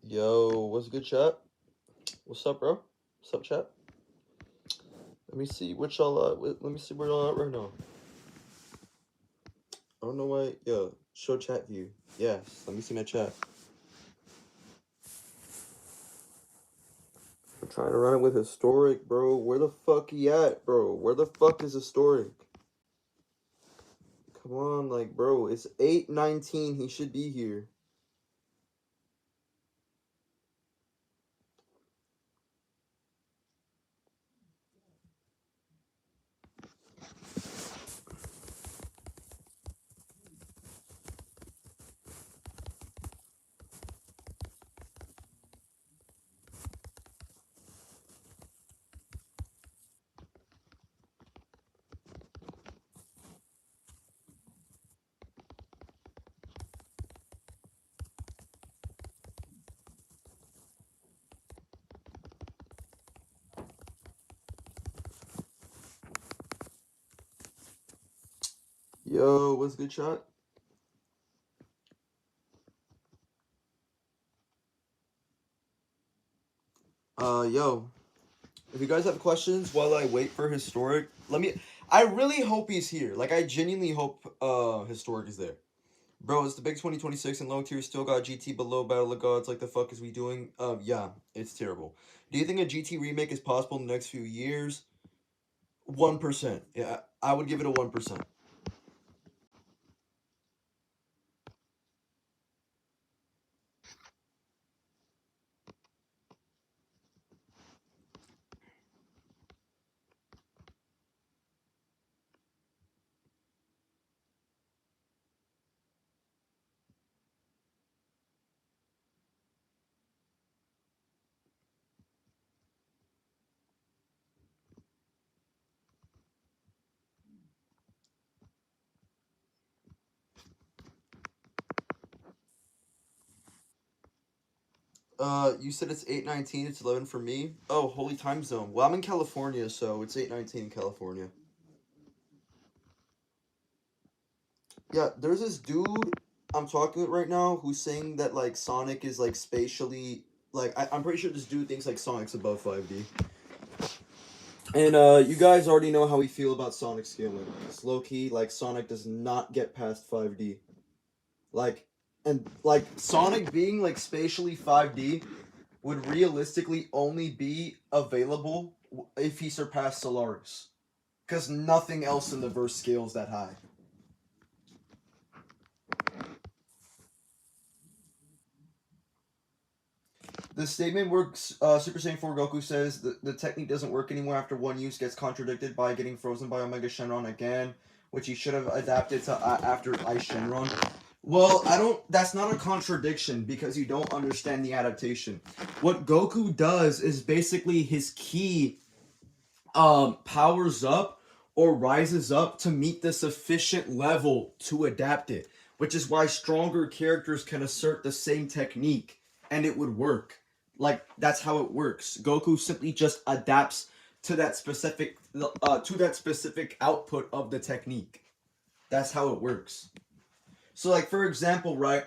Yo, what's good, chat? What's up, bro? What's up, chat? Let me see what y'all. Let me see where y'all at right now. I don't know why. Yo, show chat view. Yes, let me see my chat. I'm trying to run it with historic, bro. Where the fuck he at, bro? Where the fuck is historic? Come on, like, bro. It's 8:19. He should be here. Yo, what's good, chat? Yo, if you guys have questions while I wait for historic, let me. I really hope he's here. Like, I genuinely hope historic is there. Bro, it's the big 2026 and low tier still got GT below Battle of Gods. Like, the fuck is we doing? Yeah, it's terrible. Do you think a GT remake is possible in the next few years? 1%. Yeah, I would give it a 1%. You said it's 8:19. It's 11 for me. Oh, holy time zone. Well, I'm in California, so it's 8:19 in California. Yeah, there's this dude I'm talking with right now who's saying that, like, Sonic is, like, spatially. Like, I'm pretty sure this dude thinks, like, Sonic's above 5D. And you guys already know how we feel about Sonic scaling. It's low key, like, Sonic does not get past 5D. Like, and like Sonic being like spatially 5D would realistically only be available if he surpassed Solaris, because nothing else in the verse scales that high. The statement where Super Saiyan 4 Goku says the technique doesn't work anymore after one use gets contradicted by getting frozen by Omega Shenron again, which he should have adapted to after Ice Shenron. Well, I don't. That's not a contradiction because you don't understand the adaptation. What Goku does is basically his ki powers up or rises up to meet the sufficient level to adapt it, which is why stronger characters can assert the same technique and it would work. Like, that's how it works. Goku simply just adapts to that specific output of the technique. That's how it works. So, like, for example, right?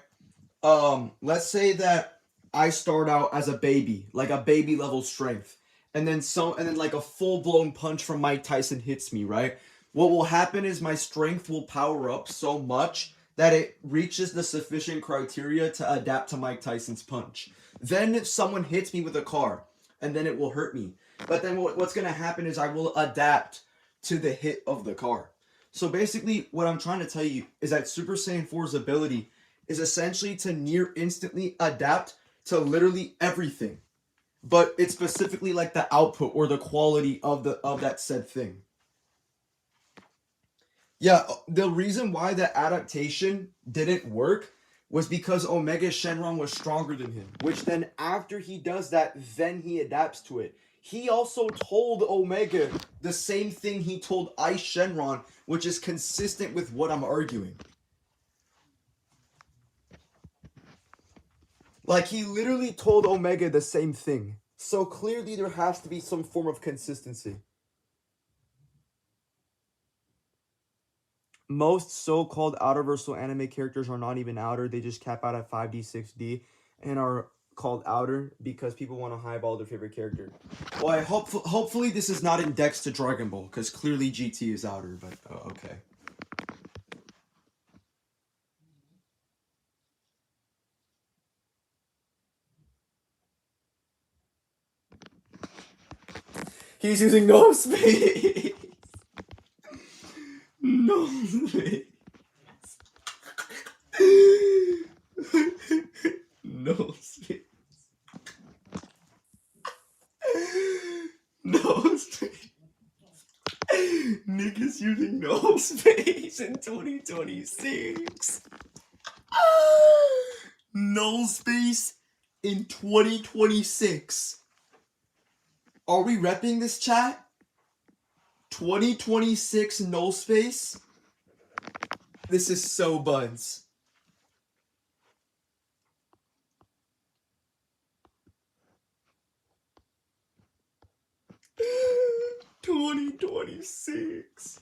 Let's say that I start out as a baby, like a baby level strength, and then like a full blown punch from Mike Tyson hits me, right? What will happen is my strength will power up so much that it reaches the sufficient criteria to adapt to Mike Tyson's punch. Then if someone hits me with a car, and then it will hurt me. But then what's gonna happen is I will adapt to the hit of the car. So basically, what I'm trying to tell you is that Super Saiyan 4's ability is essentially to near instantly adapt to literally everything. But it's specifically like the output or the quality of that said thing. Yeah, the reason why the adaptation didn't work was because Omega Shenron was stronger than him. Which then after he does that, then he adapts to it. He also told Omega the same thing he told Ice Shenron, which is consistent with what I'm arguing. Like, he literally told Omega the same thing. So clearly there has to be some form of consistency. Most so-called outerversal anime characters are not even outer. They just cap out at 5D, 6D, and are called Outer because people want to highball their favorite character. Well, hopefully this is not indexed to Dragon Ball because clearly GT is Outer, but okay. He's using no space. No space. No space. No space. Niggas using no space in 2026. Null space in 2026. Are we repping this, chat? 2026 null space? This is so buns. $2026.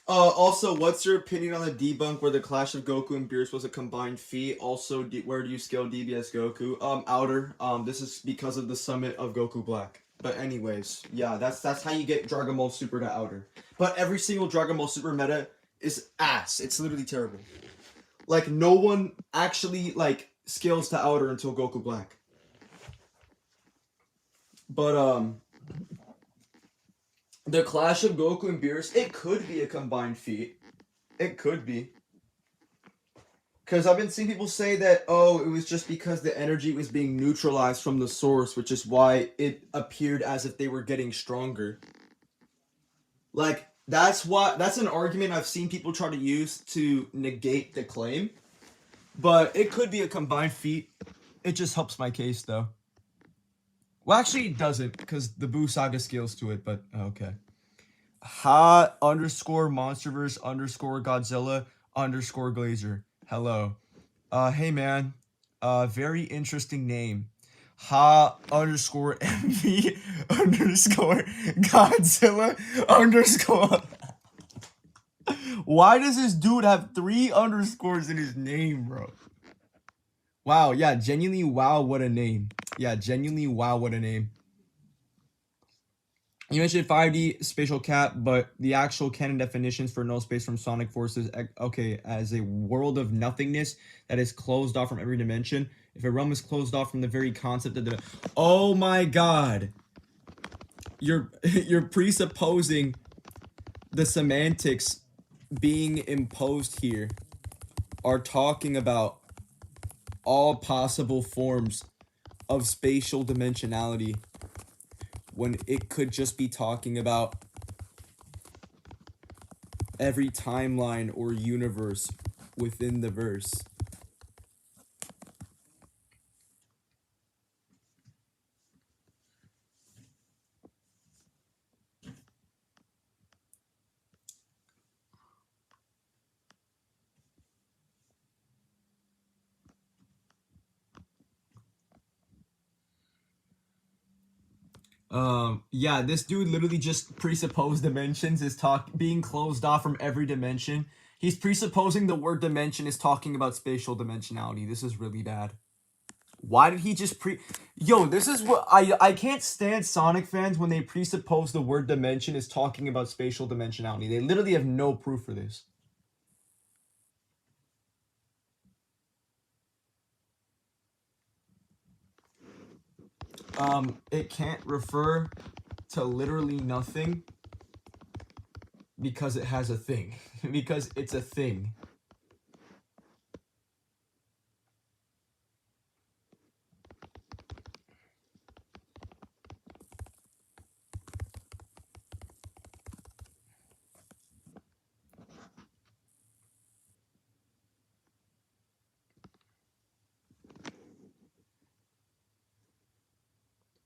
Also, what's your opinion on the debunk where the Clash of Goku and Beerus was a combined feat? Also, where do you scale DBS Goku? Outer. This is because of the summit of Goku Black. But anyways, yeah, that's how you get Dragon Ball Super to Outer. But every single Dragon Ball Super meta is ass. It's literally terrible. Like, no one actually, like, scales to Outer until Goku Black. But, the Clash of Goku and Beerus, it could be a combined feat. It could be. Because I've been seeing people say that, oh, it was just because the energy was being neutralized from the source, which is why it appeared as if they were getting stronger. Like, that's an argument I've seen people try to use to negate the claim. But it could be a combined feat. It just helps my case, though. Well, actually, it doesn't, because the Buu Saga scales to it, but okay. Ha underscore Monsterverse underscore Godzilla underscore Glazer. Hello. Hey, man. Very interesting name. Ha underscore MV underscore Godzilla underscore. Why does this dude have 3 underscores in his name, bro? Wow, yeah, genuinely wow, what a name. Yeah, genuinely wow, what a name. You mentioned 5D spatial cap, but the actual canon definitions for null space from Sonic Forces, okay, as a world of nothingness that is closed off from every dimension. If a realm is closed off from the very concept of the... Oh my god! You're presupposing the semantics being imposed here are talking about all possible forms of spatial dimensionality when it could just be talking about every timeline or universe within the verse. Yeah, this dude literally just presupposed dimensions is being closed off from every dimension. He's presupposing the word dimension is talking about spatial dimensionality. This is really bad. Why did he just Yo, this is what I can't stand Sonic fans when they presuppose the word dimension is talking about spatial dimensionality. They literally have no proof for this. It can't refer to literally nothing because it has a thing. Because it's a thing.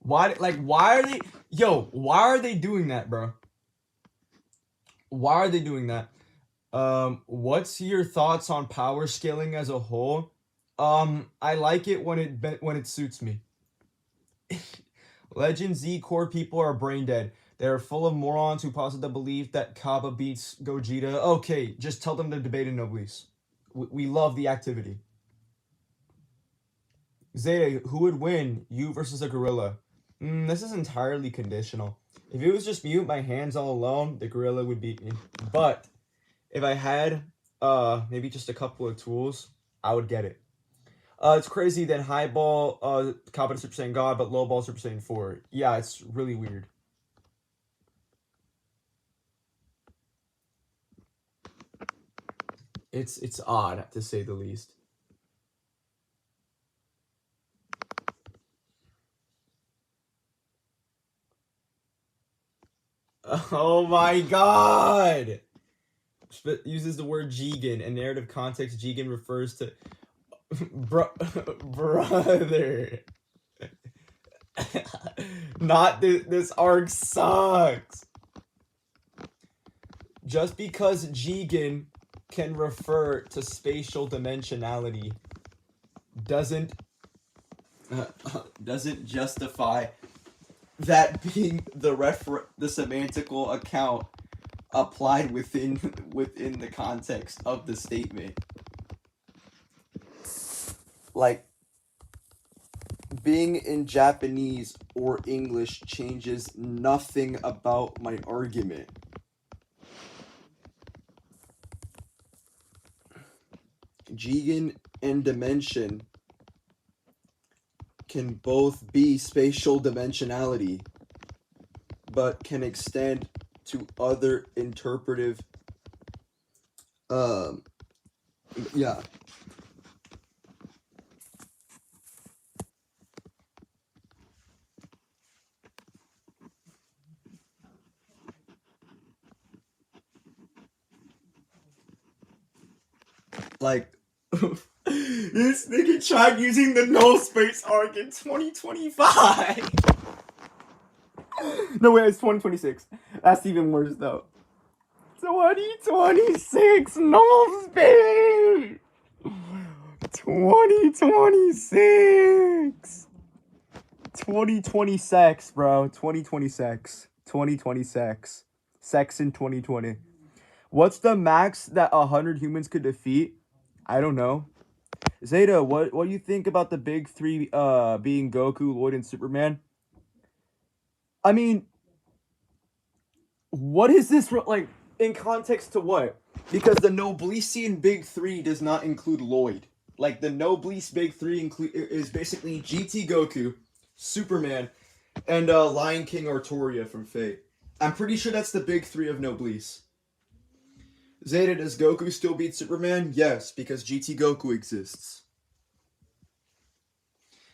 Why are they... Yo, why are they doing that, bro? Why are they doing that? What's your thoughts on power scaling as a whole? I like it when it suits me. Legend Z core people are brain dead. They are full of morons who posit the belief that Kaba beats Gogeta. Okay, just tell them to debate in Noblesse. We love the activity. Zeta, who would win, you versus a gorilla? This is entirely conditional. If it was just me with my hands all alone, the gorilla would beat me. But if I had maybe just a couple of tools, I would get it. It's crazy that high ball competent Super Saiyan God, but low ball Super Saiyan 4. Yeah, it's really weird. It's odd to say the least. Oh my god! Uses the word Jigen. In narrative context, Jigen refers to brother. Not this arc sucks. Just because Jigen can refer to spatial dimensionality doesn't justify that being the semantical account applied within the context of the statement. Like, being in Japanese or English changes nothing about my argument. Jigen and dimension can both be spatial dimensionality, but can extend to other interpretive yeah. Like, this nigga tried using the null space arc in 2025. No, wait, it's 2026. That's even worse, though. 2026 null space! 2026! 2026, bro. 2026. 2026. Sex in 2020. What's the max that 100 humans could defeat? I don't know. Zeta, what do you think about the big three being Goku, Lloyd, and Superman? I mean, what is this like in context to what? Because the Noblesian big three does not include Lloyd. Like, the Noblesse big three is basically GT Goku, Superman, and Lion King Arturia from Fate. I'm pretty sure that's the big three of Noblesse. Zeta, does Goku still beat Superman? Yes, because GT Goku exists.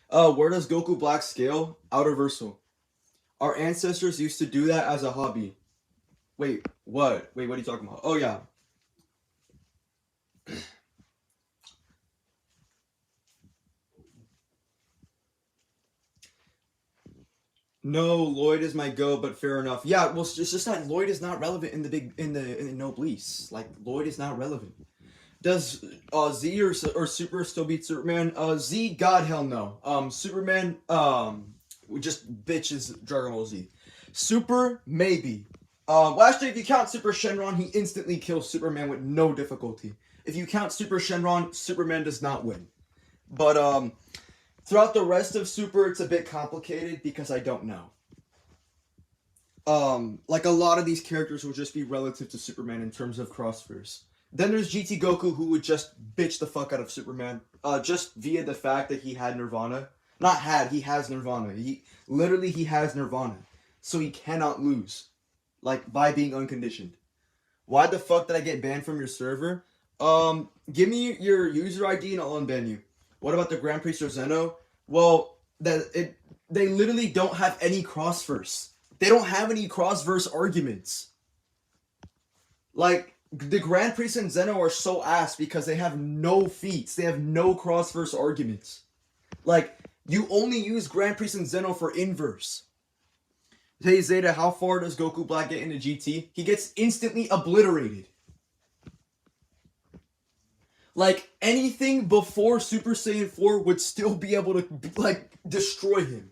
Where does Goku Black scale? Outerversal. Our ancestors used to do that as a hobby. Wait, what? Wait, what are you talking about? Oh, yeah. No, Lloyd is my go, but fair enough. Yeah, well, it's just that Lloyd is not relevant in the Noblesse. Like, Lloyd is not relevant. Does Z or Super still beat Superman? Z, God hell no. Superman just bitches Dragon Ball Z. Super, maybe. Well, actually, if you count Super Shenron, he instantly kills Superman with no difficulty. If you count Super Shenron, Superman does not win. But throughout the rest of Super, it's a bit complicated because I don't know. Like, a lot of these characters will just be relative to Superman in terms of crossverse. Then there's GT Goku, who would just bitch the fuck out of Superman, just via the fact that he had Nirvana. Not had, he has Nirvana. He has Nirvana. So he cannot lose. Like, by being unconditioned. Why the fuck did I get banned from your server? Give me your user ID and I'll unban you. What about the Grand Priest or Zeno? Well, they literally don't have any crossverse. They don't have any crossverse arguments. Like, the Grand Priest and Zeno are so ass because they have no feats. They have no crossverse arguments. Like, you only use Grand Priest and Zeno for inverse. Hey Zeta, how far does Goku Black get into GT? He gets instantly obliterated. Like, anything before Super Saiyan 4 would still be able to, like, destroy him.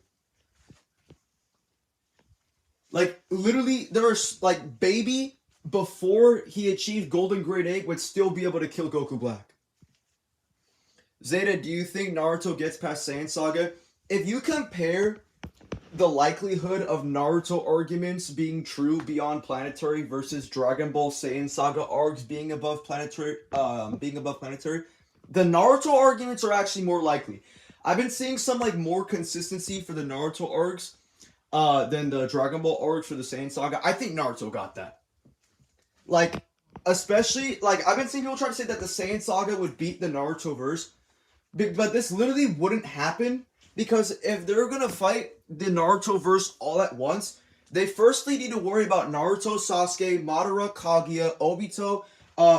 Like, literally, there's, like, Baby, before he achieved Golden Great Egg, would still be able to kill Goku Black. Zeta, do you think Naruto gets past Saiyan Saga? If you compare the likelihood of Naruto arguments being true beyond planetary versus Dragon Ball Saiyan Saga arcs being above planetary, the Naruto arguments are actually more likely. I've been seeing some like more consistency for the Naruto arcs than the Dragon Ball arcs for the Saiyan Saga. I think Naruto got that. Like, especially like I've been seeing people try to say that the Saiyan Saga would beat the Naruto verse, but this literally wouldn't happen because if they're gonna fight the Naruto verse all at once, they firstly need to worry about Naruto, Sasuke, Madara, Kaguya, Obito,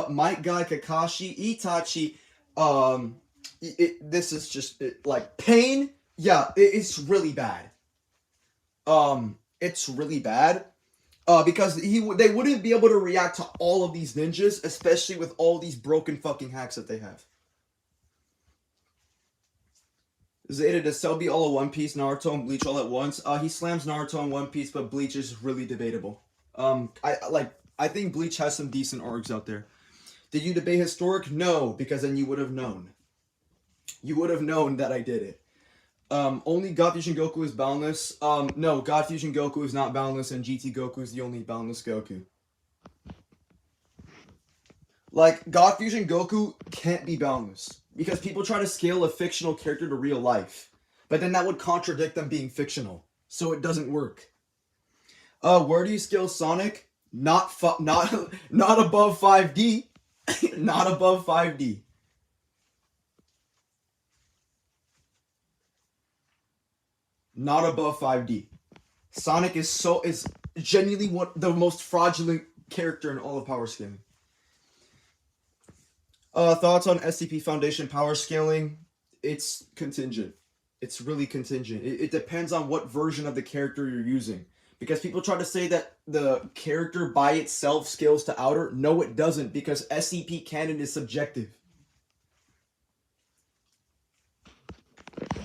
Might Guy, Kakashi, Itachi. This is just like pain. Yeah, it's really bad. It's really bad. Because they wouldn't be able to react to all of these ninjas, especially with all these broken fucking hacks that they have. Zeta, does Cell be all of One Piece, Naruto, and Bleach all at once? He slams Naruto and One Piece, but Bleach is really debatable. I think Bleach has some decent arcs out there. Did you debate historic? No, because then you would have known. You would have known that I did it. Only God Fusion Goku is boundless. No, God Fusion Goku is not boundless, and GT Goku is the only boundless Goku. Like, God Fusion Goku can't be boundless. Because people try to scale a fictional character to real life. But then that would contradict them being fictional. So it doesn't work. Where do you scale Sonic? Not above 5D. Not above 5D. Not above 5D. Sonic is genuinely the most fraudulent character in all of power scaling. Thoughts on SCP Foundation power scaling? It's contingent. It's really contingent. It depends on what version of the character you're using. Because people try to say that the character by itself scales to outer. No, it doesn't, because SCP canon is subjective.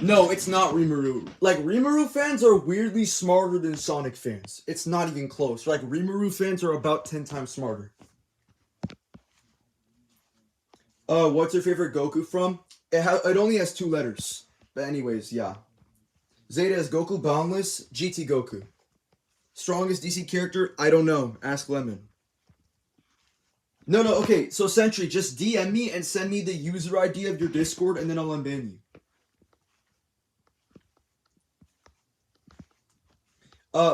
No, it's not Rimuru. Like, Rimuru fans are weirdly smarter than Sonic fans. It's not even close. Like, Rimuru fans are about 10 times smarter. What's your favorite Goku from? It only has 2 letters. But anyways, yeah. Zeta is Goku boundless. GT Goku. Strongest DC character? I don't know. Ask Lemon. No, okay. So Sentry, just DM me and send me the user ID of your Discord and then I'll unban you.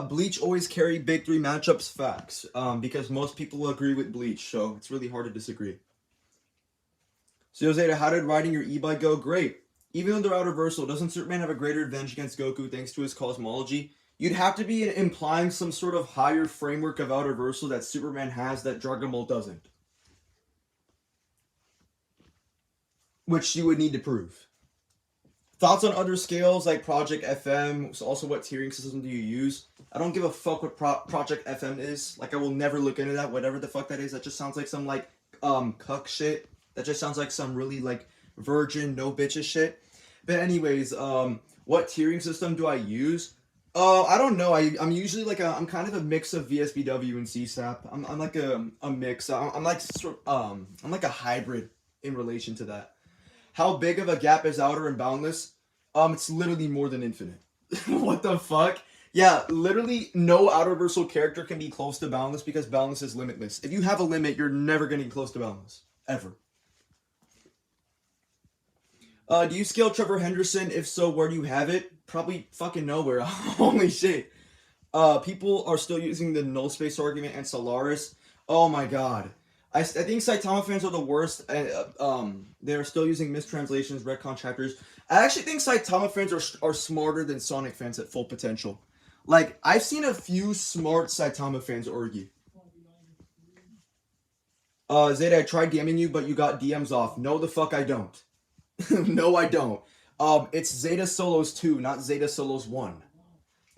Bleach always carry big 3 matchups. Facts. Because most people agree with Bleach, so it's really hard to disagree. So Zeta, how did riding your e-bike go? Great. Even though they're out reversal, doesn't Superman have a greater advantage against Goku thanks to his cosmology? You'd have to be implying some sort of higher framework of out reversal that Superman has that Dragon Ball doesn't. Which you would need to prove. Thoughts on other scales like Project FM? So also, what tiering system do you use? I don't give a fuck what Project FM is. Like, I will never look into that. Whatever the fuck that is, that just sounds like some like cuck shit. That just sounds like some really like virgin no bitches shit. But anyways, what tiering system do I use? I don't know. I'm usually like I'm kind of a mix of VSBW and CSAP. I'm like a mix. I'm like a hybrid in relation to that. How big of a gap is outer and boundless? It's literally more than infinite. What the fuck? Yeah, literally no outer reversal character can be close to boundless because boundless is limitless. If you have a limit, you're never getting close to boundless. Ever. Do you scale Trevor Henderson? If so, where do you have it? Probably fucking nowhere. Holy shit. People are still using the null space argument and Solaris. Oh my god. I think Saitama fans are the worst. They're still using mistranslations, retcon chapters. I actually think Saitama fans are smarter than Sonic fans at full potential. Like, I've seen a few smart Saitama fans argue. Zeta, I tried DMing you, but you got DMs off. No, the fuck I don't. No, I don't. It's Zeta Solos 2, not Zeta Solos 1.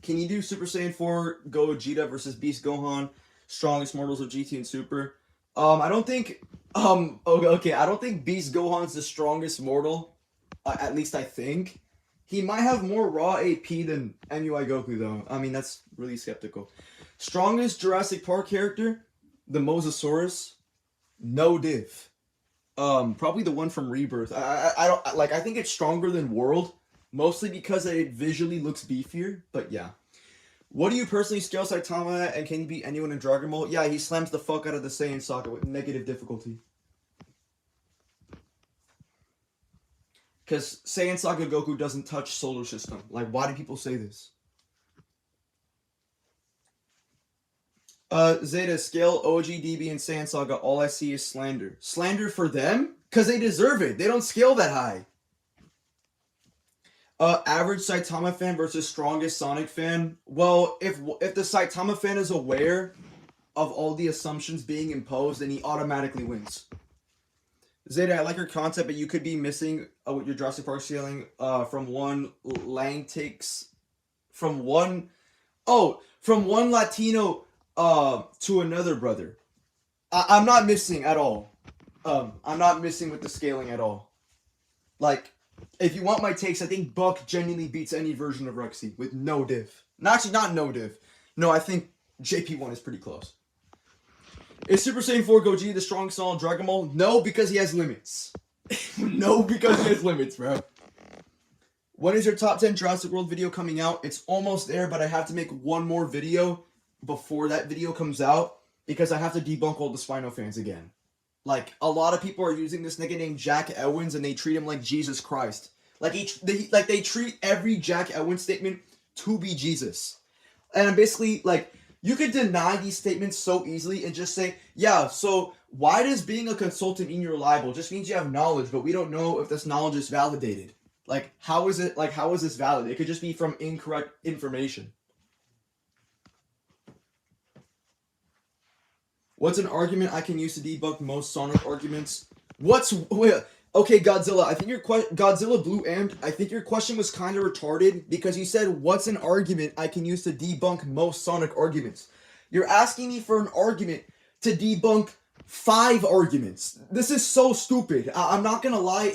Can you do Super Saiyan 4 Gogeta versus Beast Gohan? Strongest mortals of GT and Super. I don't think, okay, I don't think Beast Gohan's the strongest mortal. At least I think. He might have more raw AP than MUI Goku, though. I mean, that's really skeptical. Strongest Jurassic Park character? The Mosasaurus? No div. Probably the one from Rebirth. I don't like. I think it's stronger than World, mostly because it visually looks beefier. But yeah. What do you personally scale Saitama at, and can you beat anyone in Dragon Ball? Yeah, he slams the fuck out of the Saiyan Saga with negative difficulty. Because Saiyan Saga Goku doesn't touch Solar System. Like, why do people say this? Zeta, scale OG, DB, and Saiyan Saga. All I see is slander. Slander for them? Because they deserve it. They don't scale that high. Average Saitama fan versus strongest Sonic fan. Well, if the Saitama fan is aware of all the assumptions being imposed, then he automatically wins. Zeta, I like your concept, but you could be missing with your Jurassic Park scaling from one Latino to another brother. I'm not missing at all. I'm not missing with the scaling at all. Like, if you want my takes, I think Buck genuinely beats any version of Rexy with no diff. Actually, not no diff. No, I think JP1 is pretty close. Is Super Saiyan 4 Gogeta the strongest on Dragon Ball? No, because he has limits. No, because he has limits, bro. When is your top 10 Jurassic World video coming out? It's almost there, but I have to make one more video before that video comes out because I have to debunk all the Spino fans again. Like, a lot of people are using this nigga named Jack Owens and they treat him like Jesus Christ. Like, they treat every Jack Owens statement to be Jesus. And I'm basically, like, you could deny these statements so easily and just say, yeah, so why does being a consultant mean you're reliable? Just means you have knowledge, but we don't know if this knowledge is validated. Like, how is this valid? It could just be from incorrect information. What's an argument I can use to debunk most Sonic arguments? Okay, Godzilla, I think Godzilla Blue Amped, I think your question was kind of retarded because you said, what's an argument I can use to debunk most Sonic arguments? You're asking me for an argument to debunk 5 arguments. This is so stupid. I'm not gonna lie,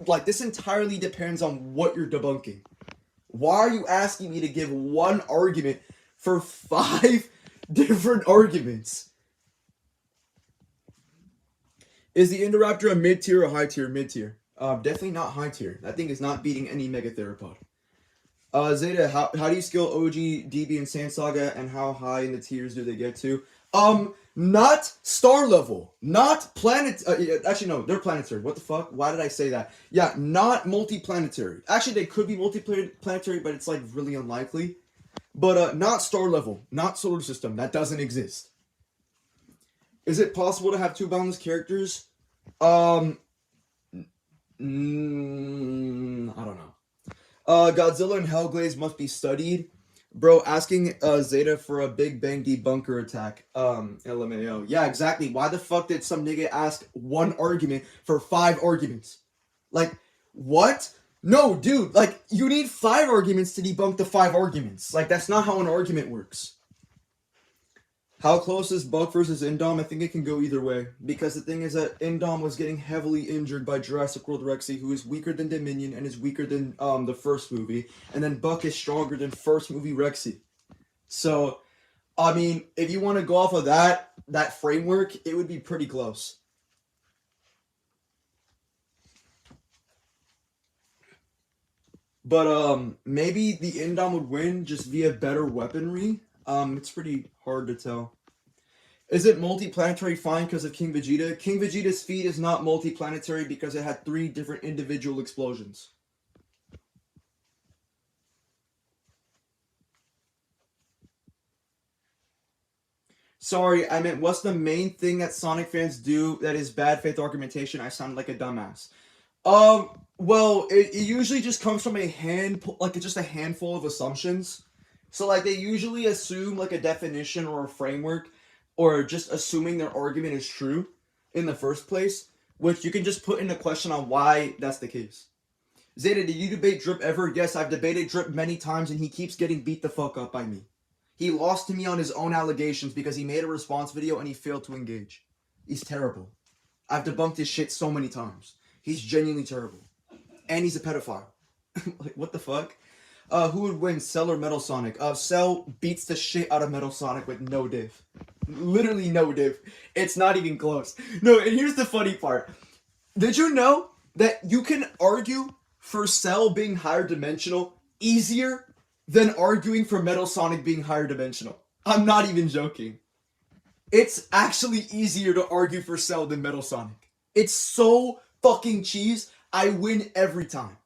like, this entirely depends on what you're debunking. Why are you asking me to give one argument for 5 different arguments? Is the Indoraptor a mid-tier or high-tier? Mid-tier. Definitely not high-tier. That thing is not beating any Mega Theropod. Zeta, how do you scale OG, DB, and Saiyan Saga, and how high in the tiers do they get to? Not star level. Not planet... actually, no, they're planetary. What the fuck? Why did I say that? Yeah, not multi-planetary. Actually, they could be multi-planetary, but it's, like, really unlikely. But, not star level. Not solar system. That doesn't exist. Is it possible to have 2 boundless characters? I don't know. Godzilla and Hellglaze must be studied. Bro, asking Zeta for a Big Bang debunker attack. LMAO. Yeah, exactly. Why the fuck did some nigga ask one argument for 5 arguments? Like, what? No, dude, like, you need 5 arguments to debunk the 5 arguments. Like, that's not how an argument works. How close is Buck versus Indom? I think it can go either way. Because the thing is that Indom was getting heavily injured by Jurassic World Rexy, who is weaker than Dominion and is weaker than the first movie. And then Buck is stronger than first movie Rexy. So, I mean, if you want to go off of that framework, it would be pretty close. But maybe the Indom would win just via better weaponry. It's pretty hard to tell. Is it multi-planetary fine because of King Vegeta? King Vegeta's feat is not multi-planetary because it had 3 different individual explosions. Sorry, I meant what's the main thing that Sonic fans do that is bad faith argumentation? I sound like a dumbass. Well, it usually just comes from just a handful of assumptions. So, like, they usually assume, like, a definition or a framework, or just assuming their argument is true in the first place, which you can just put in a question on why that's the case. Zeta, did you debate Drip ever? Yes, I've debated Drip many times, and he keeps getting beat the fuck up by me. He lost to me on his own allegations because he made a response video and he failed to engage. He's terrible. I've debunked his shit so many times. He's genuinely terrible. And he's a pedophile. Like, what the fuck? Who would win, Cell or Metal Sonic? Cell beats the shit out of Metal Sonic with no diff. Literally no diff. It's not even close. No, and here's the funny part. Did you know that you can argue for Cell being higher dimensional easier than arguing for Metal Sonic being higher dimensional? I'm not even joking. It's actually easier to argue for Cell than Metal Sonic. It's so fucking cheese. I win every time.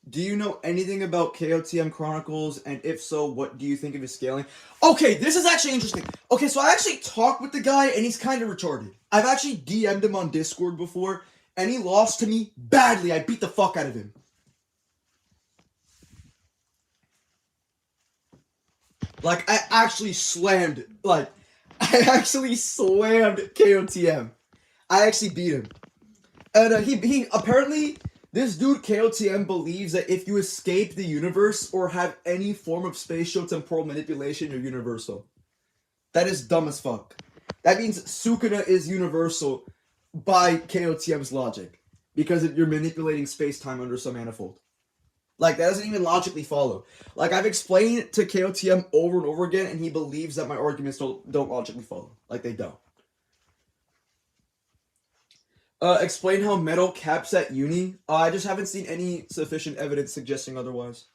Do you know anything about KOTM Chronicles? And if so, what do you think of his scaling? Okay, this is actually interesting. Okay, so I actually talked with the guy, and he's kind of retarded. I've actually DM'd him on Discord before, and he lost to me badly. I beat the fuck out of him. Like, I actually slammed KOTM. I actually beat him. And he apparently... This dude, KOTM, believes that if you escape the universe or have any form of spatio-temporal manipulation, you're universal. That is dumb as fuck. That means Sukuna is universal by KOTM's logic. Because you're manipulating space-time under some manifold. Like, that doesn't even logically follow. Like, I've explained it to KOTM over and over again, and he believes that my arguments don't logically follow. Like, they don't. Explain how metal caps at uni. I just haven't seen any sufficient evidence suggesting otherwise.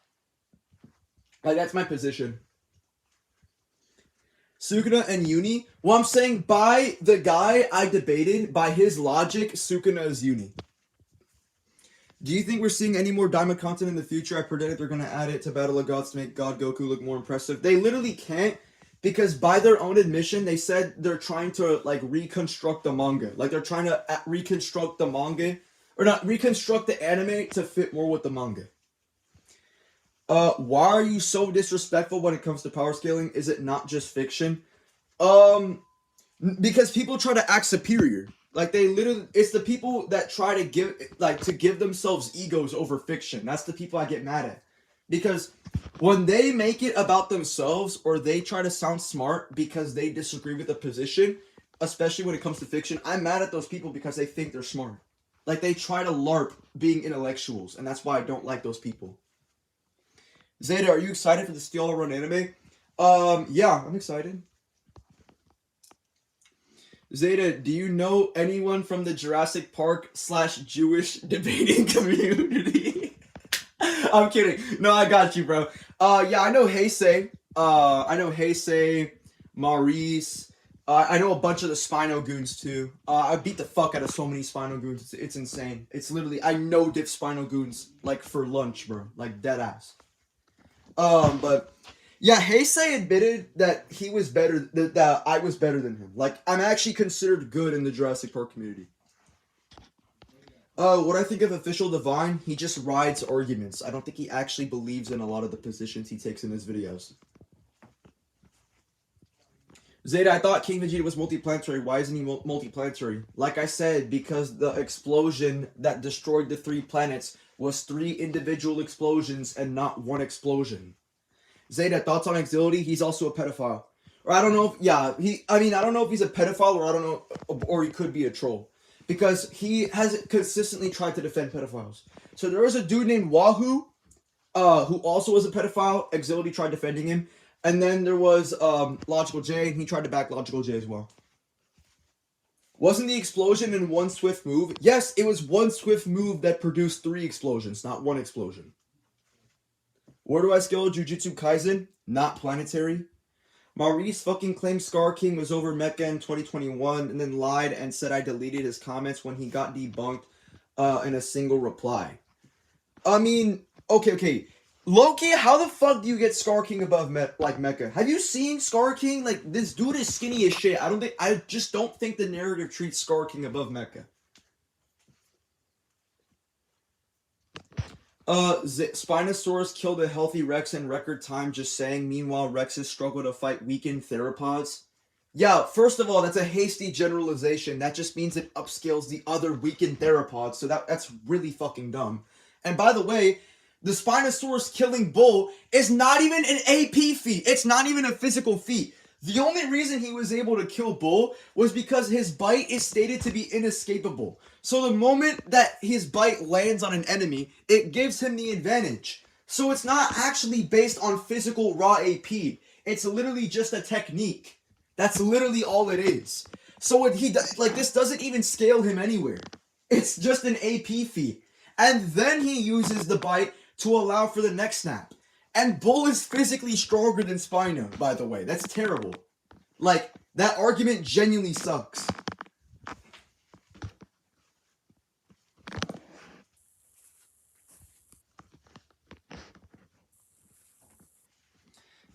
Like, that's my position. Sukuna and uni. Well, I'm saying by the guy I debated, by his logic, Sukuna is uni. Do you think we're seeing any more Diamond content in the future? I predicted they're going to add it to Battle of Gods to make God Goku look more impressive. They literally can't. Because by their own admission, they said they're trying to, like, reconstruct the manga. Like, they're trying to reconstruct the manga. Or not, reconstruct the anime to fit more with the manga. Why are you so disrespectful when it comes to power scaling? Is it not just fiction? Because people try to act superior. Like, they literally... It's the people that try to give themselves egos over fiction. That's the people I get mad at. Because... when they make it about themselves or they try to sound smart because they disagree with a position, especially when it comes to fiction, I'm mad at those people because they think they're smart. Like, they try to LARP being intellectuals, and that's why I don't like those people. Zeta, are you excited for the Steel Run anime? Yeah, I'm excited. Zeta, do you know anyone from the Jurassic Park / Jewish debating community? I'm kidding. No, I got you, bro. Yeah, I know Heisei. I know Heisei, Maurice. I know a bunch of the Spino Goons, too. I beat the fuck out of so many Spino Goons. It's insane. It's literally... I know diff Spino Goons, like, for lunch, bro. Like, dead ass. But... yeah, Heisei admitted that he was better... that I was better than him. Like, I'm actually considered good in the Jurassic Park community. What I think of Official Divine, he just rides arguments. I don't think he actually believes in a lot of the positions he takes in his videos. Zeta, I thought King Vegeta was multiplanetary. Why isn't he multiplanetary? Like I said, because the explosion that destroyed the 3 planets was 3 individual explosions and not 1 explosion. Zeta, thoughts on Exility? He's also a pedophile. Or I don't know if, yeah, I don't know if he's a pedophile or I don't know, or he could be a troll. Because he has consistently tried to defend pedophiles. So there was a dude named Wahoo, who also was a pedophile. Exility tried defending him. And then there was Logical J, and he tried to back Logical J as well. Wasn't the explosion in 1 swift move? Yes, it was 1 swift move that produced 3 explosions, not 1 explosion. Where do I scale Jujutsu Kaisen? Not planetary. Maurice fucking claimed Scar King was over Mecha in 2021 and then lied and said I deleted his comments when he got debunked in a single reply. I mean, okay. Loki, how the fuck do you get Scar King above Mecha? Have you seen Scar King? Like, this dude is skinny as shit. I just don't think the narrative treats Scar King above Mecha. Spinosaurus killed a healthy Rex in record time, just saying. Meanwhile, Rexes struggle to fight weakened theropods. Yeah, first of all, that's a hasty generalization. That just means it upscales the other weakened theropods, so that's really fucking dumb. And by the way, the Spinosaurus killing Bull is not even an AP feat. It's not even a physical feat. The only reason he was able to kill Bull was because his bite is stated to be inescapable. So the moment that his bite lands on an enemy, it gives him the advantage. So it's not actually based on physical raw AP. It's literally just a technique. That's literally all it is. So what he does, like, this doesn't even scale him anywhere. It's just an AP fee. And then he uses the bite to allow for the next snap. And Bull is physically stronger than Spino, by the way. That's terrible. Like, that argument genuinely sucks.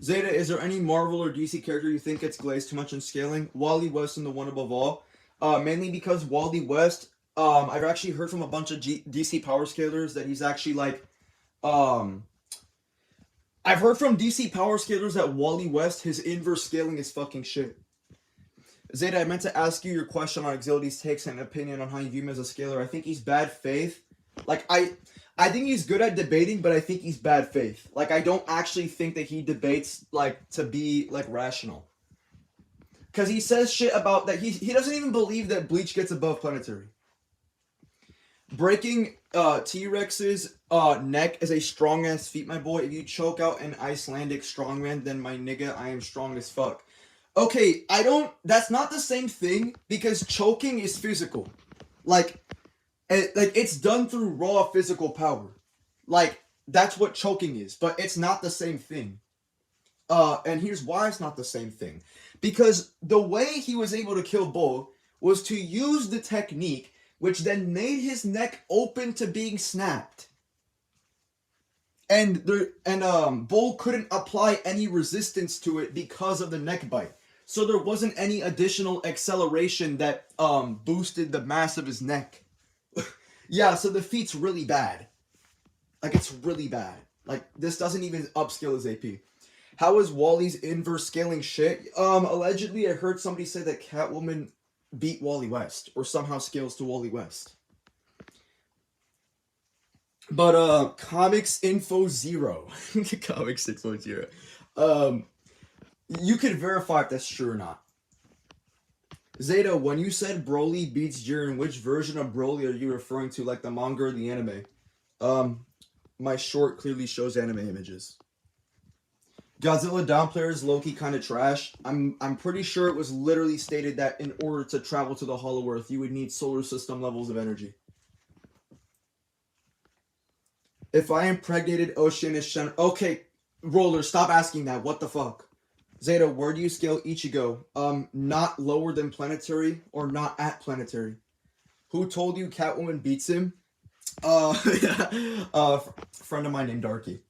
Zeta, is there any Marvel or DC character you think gets glazed too much in scaling? Wally West and the one above all. Mainly because Wally West, I've actually heard from a bunch of DC power scalers that he's actually like, I've heard from DC power scalers that Wally West, his inverse scaling is fucking shit. Zeta, I meant to ask you your question on Exility's takes and opinion on how you view him as a scaler. I think he's bad faith. Like, I think he's good at debating, but I think he's bad faith. Like, I don't actually think that he debates, like, to be, like, rational. Because he says shit about that. He doesn't even believe that Bleach gets above planetary. Breaking T-Rex's neck is a strong-ass feat, my boy. If you choke out an Icelandic strongman, then my nigga, I am strong as fuck. Okay, that's not the same thing, because choking is physical. Like, it's done through raw physical power. Like, that's what choking is, but it's not the same thing. And here's why it's not the same thing. Because the way he was able to kill Bull was to use the technique, which then made his neck open to being snapped. And Bull couldn't apply any resistance to it because of the neck bite. So there wasn't any additional acceleration that boosted the mass of his neck. Yeah, so the feat's really bad. Like, it's really bad. Like, this doesn't even upscale his AP. How is Wally's inverse scaling shit? Allegedly, I heard somebody say that Catwoman beat Wally West, or somehow scales to Wally West. But, Comics Info 0. Comics Info 0. You can verify if that's true or not. Zeta, when you said Broly beats Jiren, which version of Broly are you referring to, like the manga or the anime? My short clearly shows anime images. Godzilla downplayer is low-key kind of trash. I'm pretty sure it was literally stated that in order to travel to the Hollow Earth, you would need solar system levels of energy. If I impregnated Ocean is Shen... Okay, Roller, stop asking that. What the fuck? Zeta, where do you scale Ichigo? Not lower than planetary or not at planetary. Who told you Catwoman beats him? Friend of mine named Darky.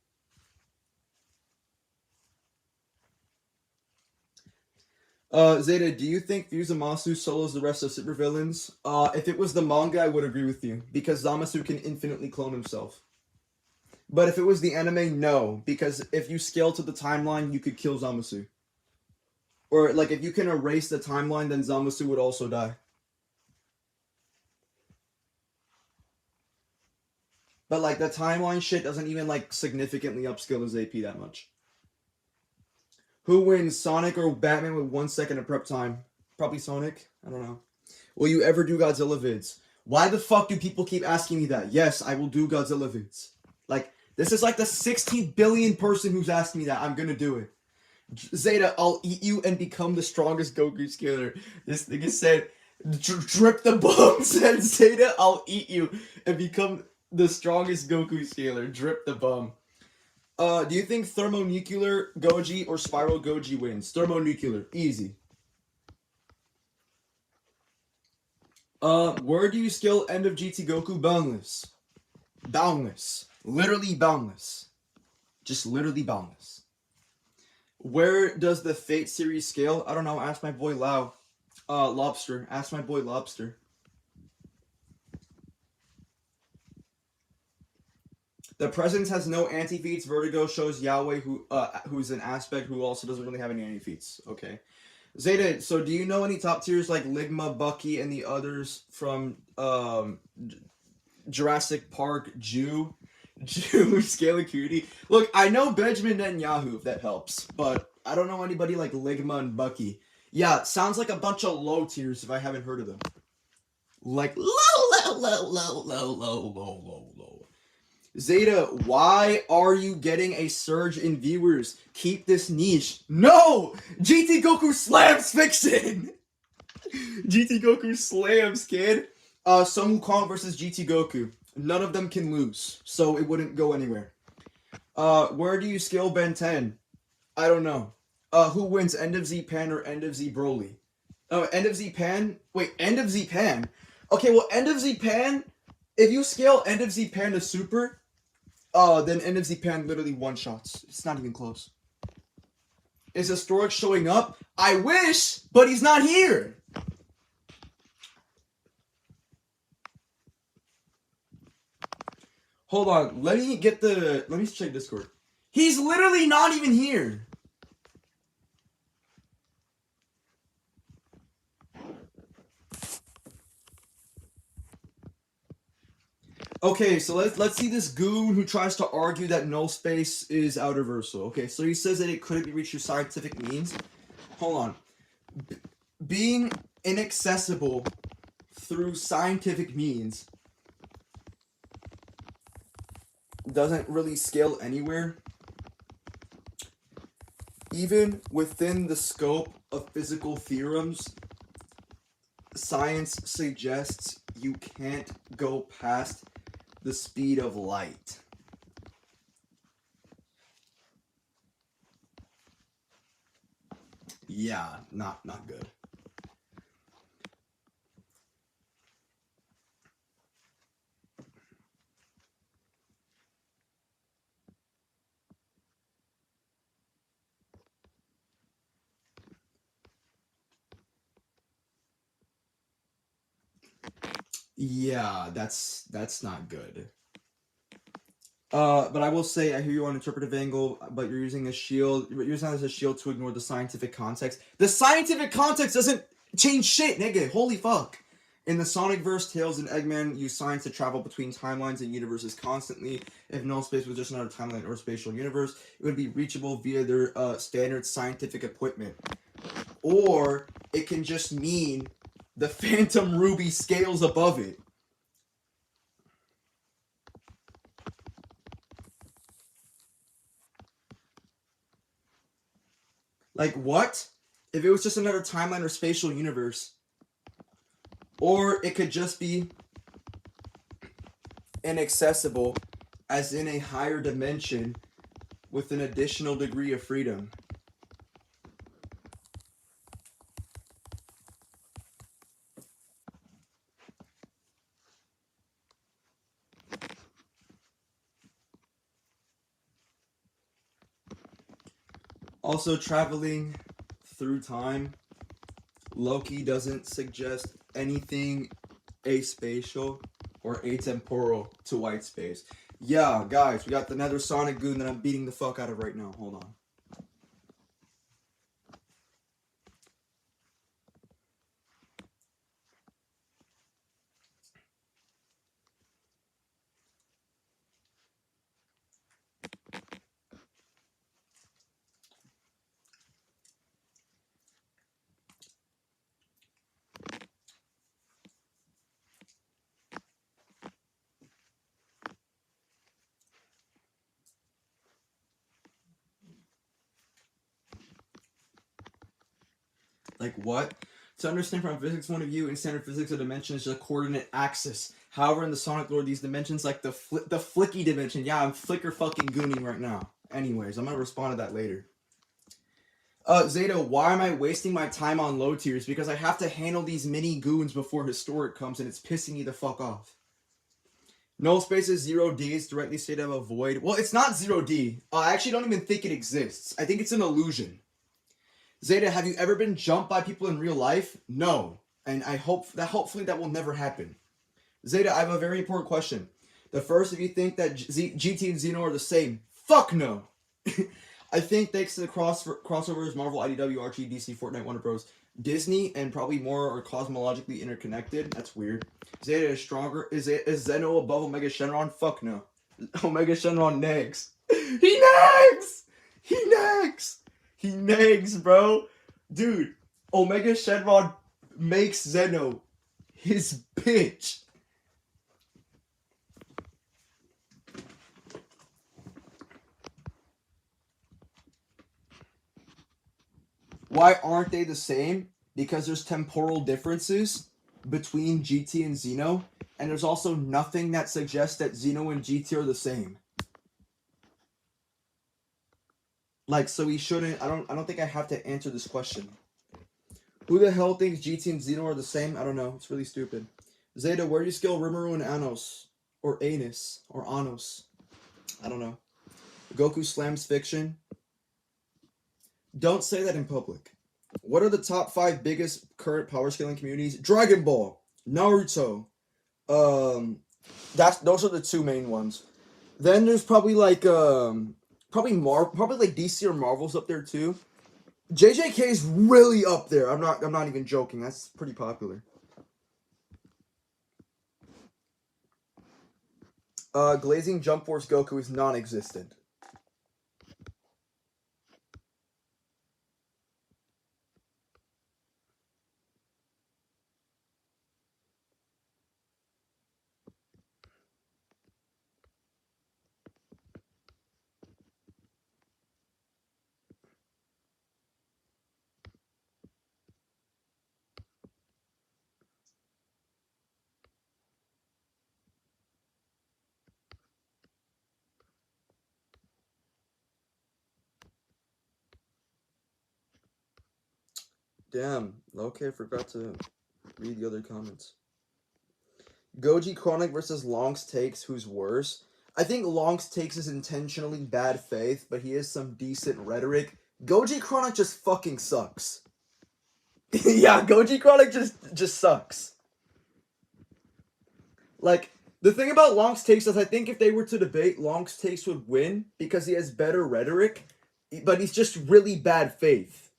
Zeta, do you think Fusamasu solos the rest of supervillains? If it was the manga, I would agree with you, because Zamasu can infinitely clone himself. But if it was the anime, no, because if you scale to the timeline, you could kill Zamasu. Or, like, if you can erase the timeline, then Zamasu would also die. But, like, the timeline shit doesn't even, like, significantly upscale his AP that much. Who wins, Sonic or Batman with 1 second of prep time? Probably Sonic. I don't know. Will you ever do Godzilla vids? Why the fuck do people keep asking me that? Yes, I will do Godzilla vids. Like, this is like the 16 billion person who's asking me that. I'm gonna do it. Zeta, I'll eat you and become the strongest Goku scaler. This nigga said, drip the bomb, said Zeta, I'll eat you and become the strongest Goku scaler. Drip the bomb. Do you think thermonuclear Goji or spiral Goji wins? Thermonuclear, easy. Where do you scale end of GT Goku? Boundless. Boundless. Literally boundless. Just literally boundless. Where does the Fate series scale? I don't know. Ask my boy Lau. Lobster. Ask my boy Lobster. The Presence has no anti-feats. Vertigo shows Yahweh, who's an aspect who also doesn't really have any anti-feats. Okay. Zeta, so do you know any top tiers like Ligma, Bucky, and the others from Jurassic Park, Jew scaling cutie? Look, I know Benjamin Netanyahu, if that helps, but I don't know anybody like Ligma and Bucky. Yeah, sounds like a bunch of low tiers if I haven't heard of them. Like low. Zeta, why are you getting a surge in viewers? Keep this niche. No! GT Goku slams fiction! GT Goku slams, kid. Sun Wukong versus GT Goku. None of them can lose, so it wouldn't go anywhere. Where do you scale Ben 10? I don't know. Who wins, End of Z Pan or End of Z Broly? Oh, End of Z Pan? Wait, End of Z Pan? Okay, well, End of Z Pan, if you scale End of Z Pan to Super, then End of Z Pan literally one-shots. It's not even close. Is Historic showing up? I wish, but he's not here! Hold on, let me check Discord. He's literally not even here! Okay, so let's see this goon who tries to argue that null space is outerversal. Okay, so he says that it couldn't be reached through scientific means. Hold on. Being inaccessible through scientific means doesn't really scale anywhere. Even within the scope of physical theorems, science suggests you can't go past the speed of light. Yeah, not good. Yeah, that's not good. But I will say, I hear you on interpretive angle, but you're using a shield. You're using that as a shield to ignore the scientific context. The scientific context doesn't change shit, nigga. Holy fuck. In the Sonicverse, Tails and Eggman use science to travel between timelines and universes constantly. If null space was just another timeline or spatial universe, it would be reachable via their standard scientific equipment. Or it can just mean the Phantom Ruby scales above it. Like, what? If it was just another timeline or spatial universe. Or it could just be inaccessible, as in a higher dimension with an additional degree of freedom. Also, traveling through time, Loki doesn't suggest anything aspatial or atemporal to white space. Yeah, guys, we got another Sonic goon that I'm beating the fuck out of right now. Hold on. Like, what? To understand from a physics point of view, in standard physics, a dimension is just a coordinate axis. However, in the Sonic lore, these dimensions, like the flicky dimension, yeah, I'm flicker fucking gooning right now. Anyways, I'm gonna respond to that later. Zeta, why am I wasting my time on low tiers? Because I have to handle these mini goons before Historic comes, and it's pissing me the fuck off. Null space is 0D, it's directly state of a void. Well, it's not 0D. I actually don't even think it exists. I think it's an illusion. Zeta, have you ever been jumped by people in real life? No. And I hope that hopefully that will never happen. Zeta, I have a very important question. The first, if you think that GT and Xeno are the same, fuck no. I think thanks to the crossovers, Marvel, IDW, Archie, DC, Fortnite, Warner Bros., Disney, and probably more are cosmologically interconnected. That's weird. Zeta is stronger. Is Zeno above Omega Shenron? Fuck no. Omega Shenron negs. He negs! He negs! He negs, bro. Dude, Omega Shenron makes Zeno his bitch. Why aren't they the same? because there's temporal differences between GT and Xeno, and there's also nothing that suggests that Xeno and GT are the same. Like, so we shouldn't. I don't think I have to answer this question. Who the hell thinks GT and Xeno are the same? I don't know. It's really stupid. Zeta, where do you scale Rimuru and Anos? Or Anus? Or Anos? I don't know. Goku slams fiction. Don't say that in public. What are the top 5 biggest current power scaling communities? Dragon Ball, Naruto. Those are the 2 main ones. Then there's probably like probably like DC or Marvel's up there too. JJK is really up there. I'm not even joking. That's pretty popular. Glazing Jump Force Goku is non-existent. Damn. Okay, I forgot to read the other comments. Goji Chronic versus Long's Takes, who's worse? I think Long's Takes is intentionally bad faith, but he has some decent rhetoric. Goji Chronic just fucking sucks. Yeah, Goji Chronic just sucks. Like, the thing about Long's Takes is I think if they were to debate, Long's Takes would win because he has better rhetoric, but he's just really bad faith.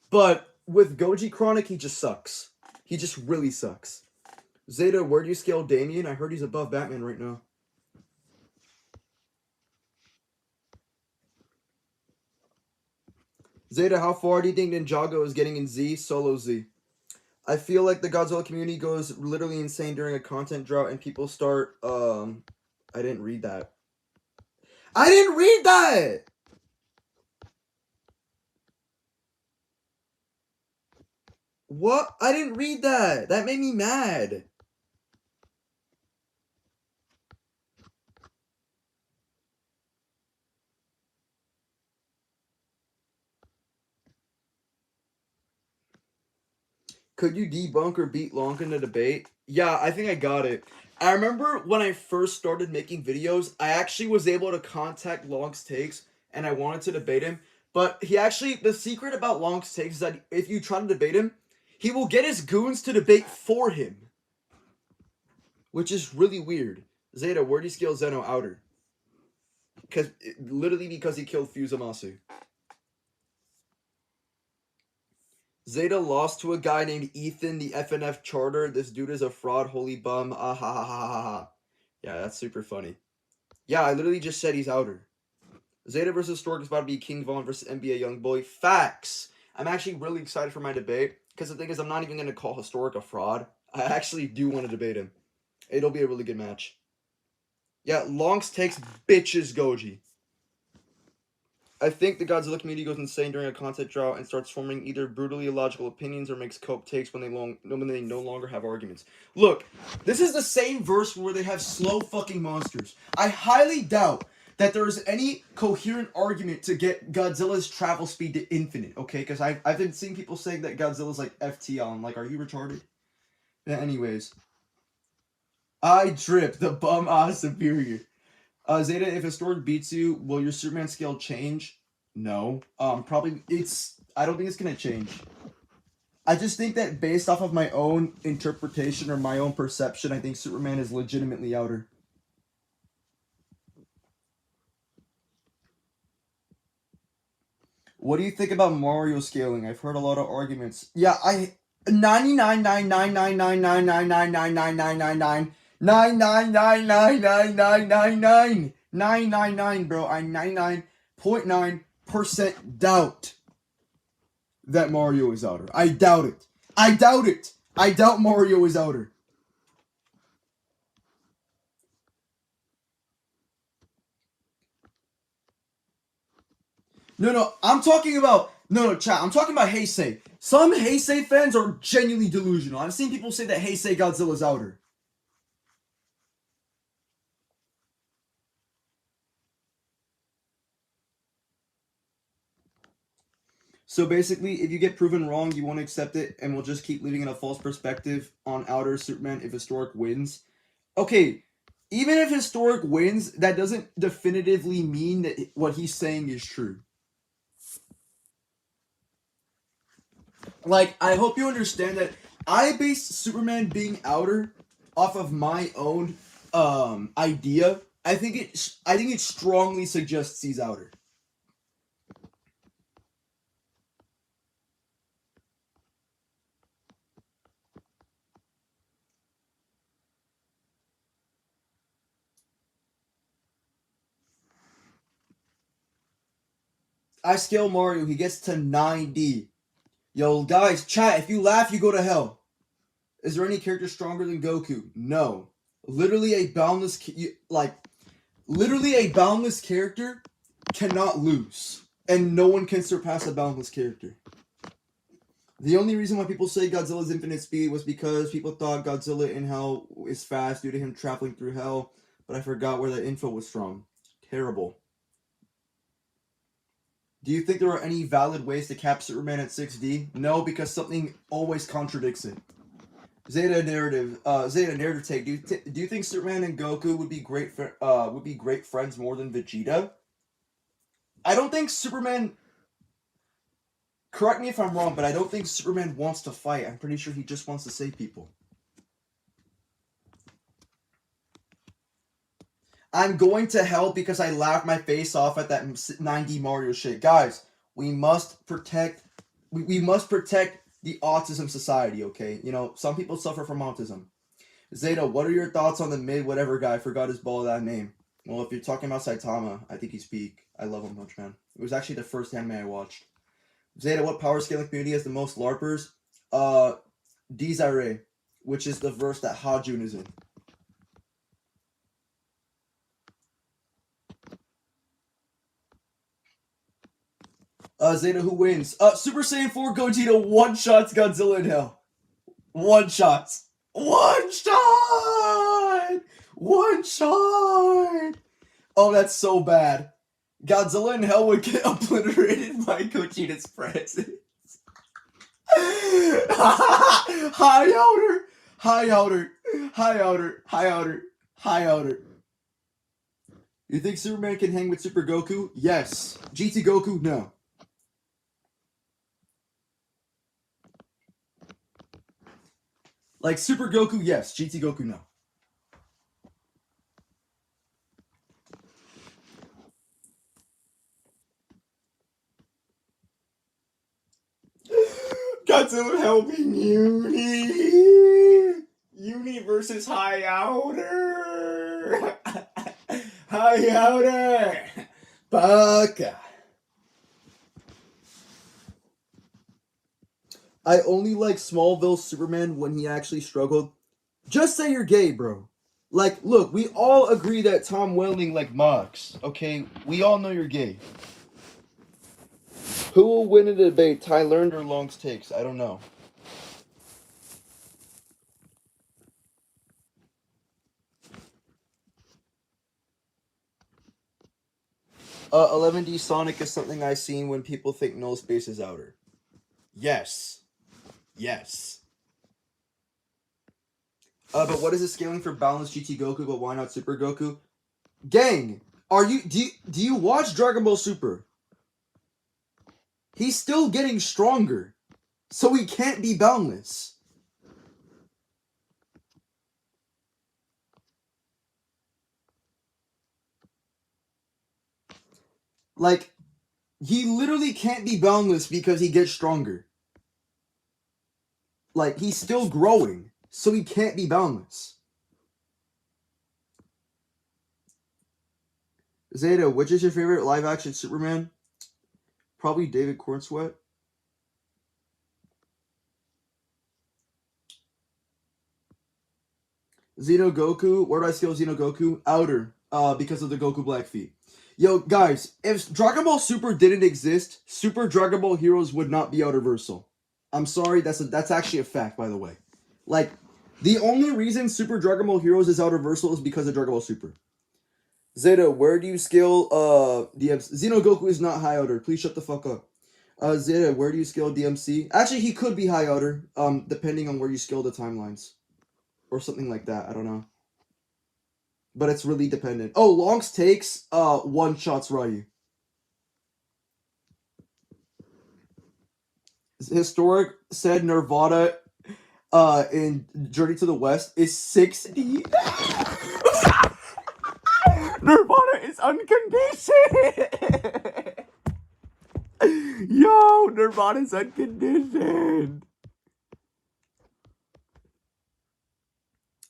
But with Goji Chronic, he just sucks. He just really sucks. Zeta, where do you scale Damien? I heard he's above Batman right now. Zeta, how far do you think Ninjago is getting in Z, Solo Z? I feel like the Godzilla community goes literally insane during a content drought and people start, I didn't read that. I didn't read that! What? I didn't read that! That made me mad! Could you debunk or beat Long in a debate? Yeah, I think I got it. I remember when I first started making videos, I actually was able to contact Long's Takes and I wanted to debate him. But the secret about Long's Takes is that if you try to debate him, he will get his goons to debate for him. Which is really weird. Zeta, where do you scale Zeno outer? Literally because he killed Fusamasu. Zeta lost to a guy named Ethan, the FNF charter. This dude is a fraud, holy bum. Ah ha ha ha ha ha. Yeah, that's super funny. Yeah, I literally just said he's outer. Zeta versus Stork is about to be King Von versus NBA Youngboy. Facts! I'm actually really excited for my debate. Because the thing is, I'm not even going to call Historic a fraud. I actually do want to debate him. It'll be a really good match. Yeah, Longs takes bitches Goji. I think the Godzilla community goes insane during a content drought and starts forming either brutally illogical opinions or makes cope takes when they no longer have arguments. Look, this is the same verse where they have slow fucking monsters. I highly doubt that there is any coherent argument to get Godzilla's travel speed to infinite, okay? Because I've been seeing people saying that Godzilla's like FT on. Like, are you retarded? Yeah, anyways. I drip, the bum superior. Zeta, if Historic beats you, will your Superman scale change? No. Probably I don't think it's gonna change. I just think that based off of my own interpretation or my own perception, I think Superman is legitimately outer. What do you think about Mario scaling? I've heard a lot of arguments. Yeah, 99.9999999999999 999, bro. I 99.9% doubt that Mario is outer. I doubt it. I doubt it. I doubt Mario is outer. No, I'm talking about... No, chat. I'm talking about Heisei. Some Heisei fans are genuinely delusional. I've seen people say that Heisei Godzilla's outer. So basically, if you get proven wrong, you won't accept it, and we'll just keep living in a false perspective on outer Superman if Historic wins. Okay, even if Historic wins, that doesn't definitively mean that what he's saying is true. Like, I hope you understand that I based Superman being outer off of my own idea. I think it strongly suggests he's outer. I scale Mario, he gets to 90. Yo, guys, chat, if you laugh, you go to hell. Is there any character stronger than Goku? No. Literally a boundless character cannot lose. And no one can surpass a boundless character. The only reason why people say Godzilla's infinite speed was because people thought Godzilla in Hell is fast due to him traveling through Hell, but I forgot where that info was from. Terrible. Do you think there are any valid ways to cap Superman at 6D? No, because something always contradicts it. Zeta narrative take. Do you think Superman and Goku would be great friends more than Vegeta? I don't think Superman. Correct me if I'm wrong, but I don't think Superman wants to fight. I'm pretty sure he just wants to save people. I'm going to hell because I laughed my face off at that 90 Mario shit. Guys, we must protect the autism society, okay? You know, some people suffer from autism. Zeta, what are your thoughts on the mid whatever guy? I forgot his ball that name. Well, if you're talking about Saitama, I think he's peak. I love One Punch Man. It was actually the first anime I watched. Zeta, what power scaling community has the most LARPers? Desire, which is the verse that Hajun is in. Zeta, who wins? Super Saiyan 4 Gogeta one-shots Godzilla in Hell. One-shots. One-shot! One-shot! Oh, that's so bad. Godzilla in Hell would get obliterated by Gogeta's presence. High outer! High outer! High outer! High outer! High outer! You think Superman can hang with Super Goku? Yes. GT Goku? No. Like Super Goku, yes. GT Goku, no. Godzilla helping Uni. Uni versus High Outer. High Outer. Baka. I only like Smallville Superman when he actually struggled. Just say you're gay, bro. Like, look, we all agree that Tom Welling like Mox. Okay, we all know you're gay. Who will win in the debate, Ty Learned or Long's Takes? I don't know. Uh, 11D Sonic is something I've seen when people think null space is outer. Yes. Yes. But what is the scaling for balanced GT Goku, but why not Super Goku? Gang, do you watch Dragon Ball Super? He's still getting stronger, so he can't be boundless. Like, he literally can't be boundless because he gets stronger. Like, he's still growing, so he can't be boundless. Zeta, which is your favorite live-action Superman? Probably David Cornsweat. Xeno Goku. Where do I scale Xeno Goku? Outer. Because of the Goku Black feet. Yo, guys, if Dragon Ball Super didn't exist, Super Dragon Ball Heroes would not be outerversal. I'm sorry, that's actually a fact, by the way. Like, the only reason Super Dragon Ball Heroes is out reversal is because of Dragon Ball Super. Zeta, where do you scale DMC? Xeno Goku is not high outer. Please shut the fuck up. Zeta, where do you scale DMC? Actually, he could be high outer, depending on where you scale the timelines. Or something like that, I don't know. But it's really dependent. Oh, Longs takes one shots Ryu. Historic said Nirvana in Journey to the West is 60. Nirvana is unconditioned. Yo, Nirvana's unconditioned.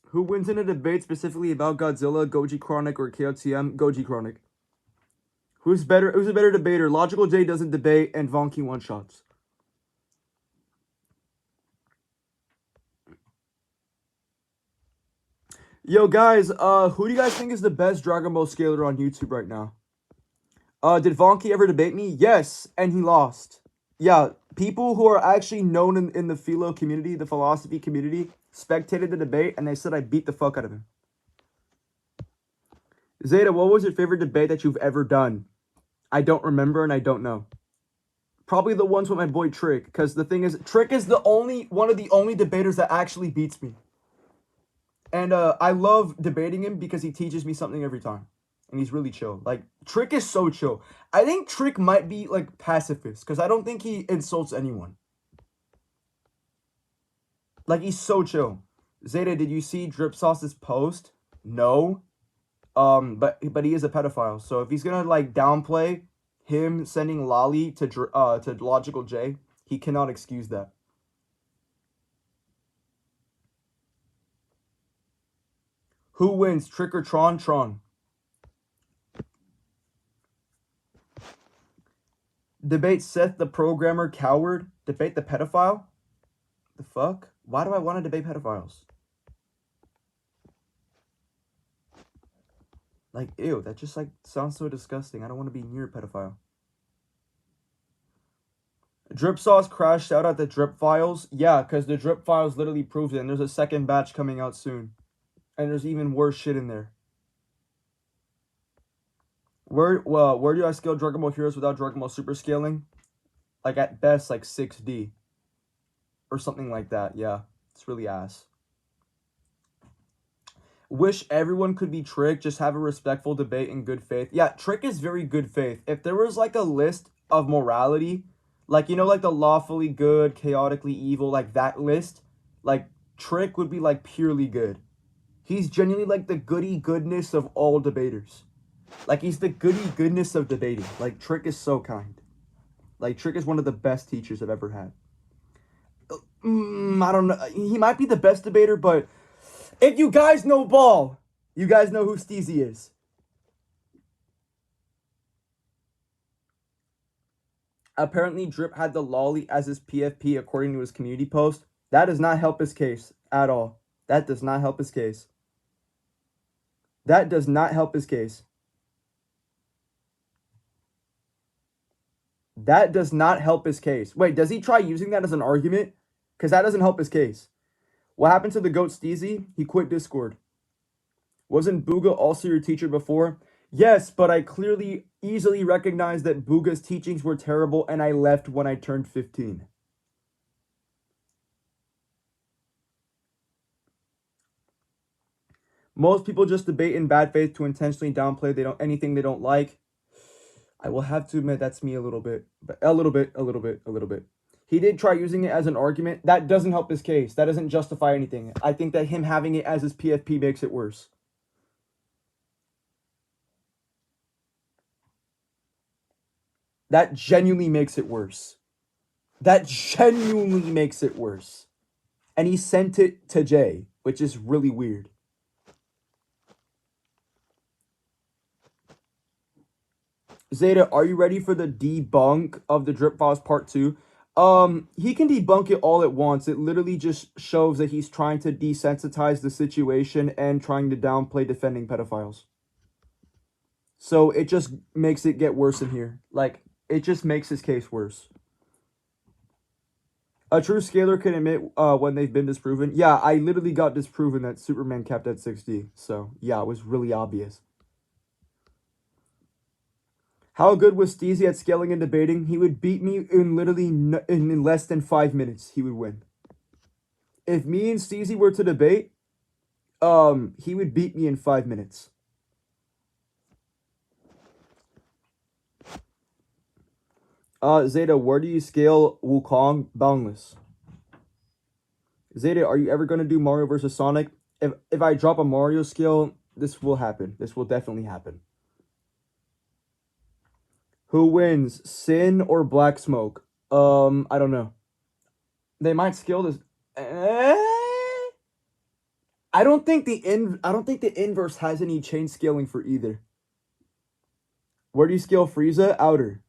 Who wins in a debate specifically about Godzilla, Goji Chronic, or KOTM? Goji Chronic. Who's a better debater? Logical J doesn't debate, and Vonky one shots. Yo, guys, who do you guys think is the best Dragon Ball scaler on YouTube right now? Did Vonky ever debate me? Yes, and he lost. Yeah, people who are actually known in the philo community, the philosophy community, spectated the debate, and they said I beat the fuck out of him. Zeta, what was your favorite debate that you've ever done? I don't remember, and I don't know. Probably the ones with my boy Trick, because the thing is, Trick is one of the only debaters that actually beats me. And I love debating him because he teaches me something every time. And he's really chill. Like, Trick is so chill. I think Trick might be, like, pacifist. Because I don't think he insults anyone. Like, he's so chill. Zeta, did you see Drip Sauce's post? No. But he is a pedophile. So if he's going to, like, downplay him sending Lolly to Logical J, he cannot excuse that. Who wins, Trick or Tron? Tron. Debate Seth the programmer coward. Debate the pedophile. The fuck? Why do I want to debate pedophiles? Like, ew, that just, like, sounds so disgusting. I don't want to be near a pedophile. Drip Sauce crashed out at the Drip Files. Yeah, because the Drip Files literally proved it. And there's a second batch coming out soon. And there's even worse shit in there. Where do I scale Dragon Ball Heroes without Dragon Ball Super scaling? Like, at best, like 6D. Or something like that, yeah. It's really ass. Wish everyone could be Trick. Just have a respectful debate in good faith. Yeah, Trick is very good faith. If there was, like, a list of morality, like, you know, like the lawfully good, chaotically evil, like that list, like, Trick would be, like, purely good. He's genuinely, like, the goody goodness of all debaters. Like, he's the goody goodness of debating. Like, Trick is so kind. Like, Trick is one of the best teachers I've ever had. I don't know. He might be the best debater, but if you guys know ball, you guys know who Steezy is. Apparently, Drip had the lolly as his PFP according to his community post. That does not help his case at all. That does not help his case. That does not help his case. That does not help his case. Wait, does he try using that as an argument? Because that doesn't help his case. What happened to the GOAT Steezy? He quit Discord. Wasn't Booga also your teacher before? Yes, but I clearly easily recognized that Booga's teachings were terrible and I left when I turned 15. Most people just debate in bad faith to intentionally downplay anything they don't like. I will have to admit that's me a little bit. But a little bit. He did try using it as an argument. That doesn't help his case. That doesn't justify anything. I think that him having it as his PFP makes it worse. That genuinely makes it worse. That genuinely makes it worse. And he sent it to Jay, which is really weird. Zeta, are you ready for the debunk of the Drip Files Part 2? He can debunk it all at once. It literally just shows that he's trying to desensitize the situation and trying to downplay defending pedophiles. So it just makes it get worse in here. Like, it just makes his case worse. A true scalar can admit when they've been disproven. Yeah, I literally got disproven that Superman kept at 6D. So, yeah, it was really obvious. How good was Steezy at scaling and debating? He would beat me in literally in less than 5 minutes. He would win. If me and Steezy were to debate, he would beat me in 5 minutes. Zeta, where do you scale Wukong? Boundless. Zeta, are you ever going to do Mario versus Sonic? If I drop a Mario scale, this will happen. This will definitely happen. Who wins, Sin or Black Smoke? I don't know. They might scale this. I don't think the inverse has any chain scaling for either. Where do you scale Frieza? Outer.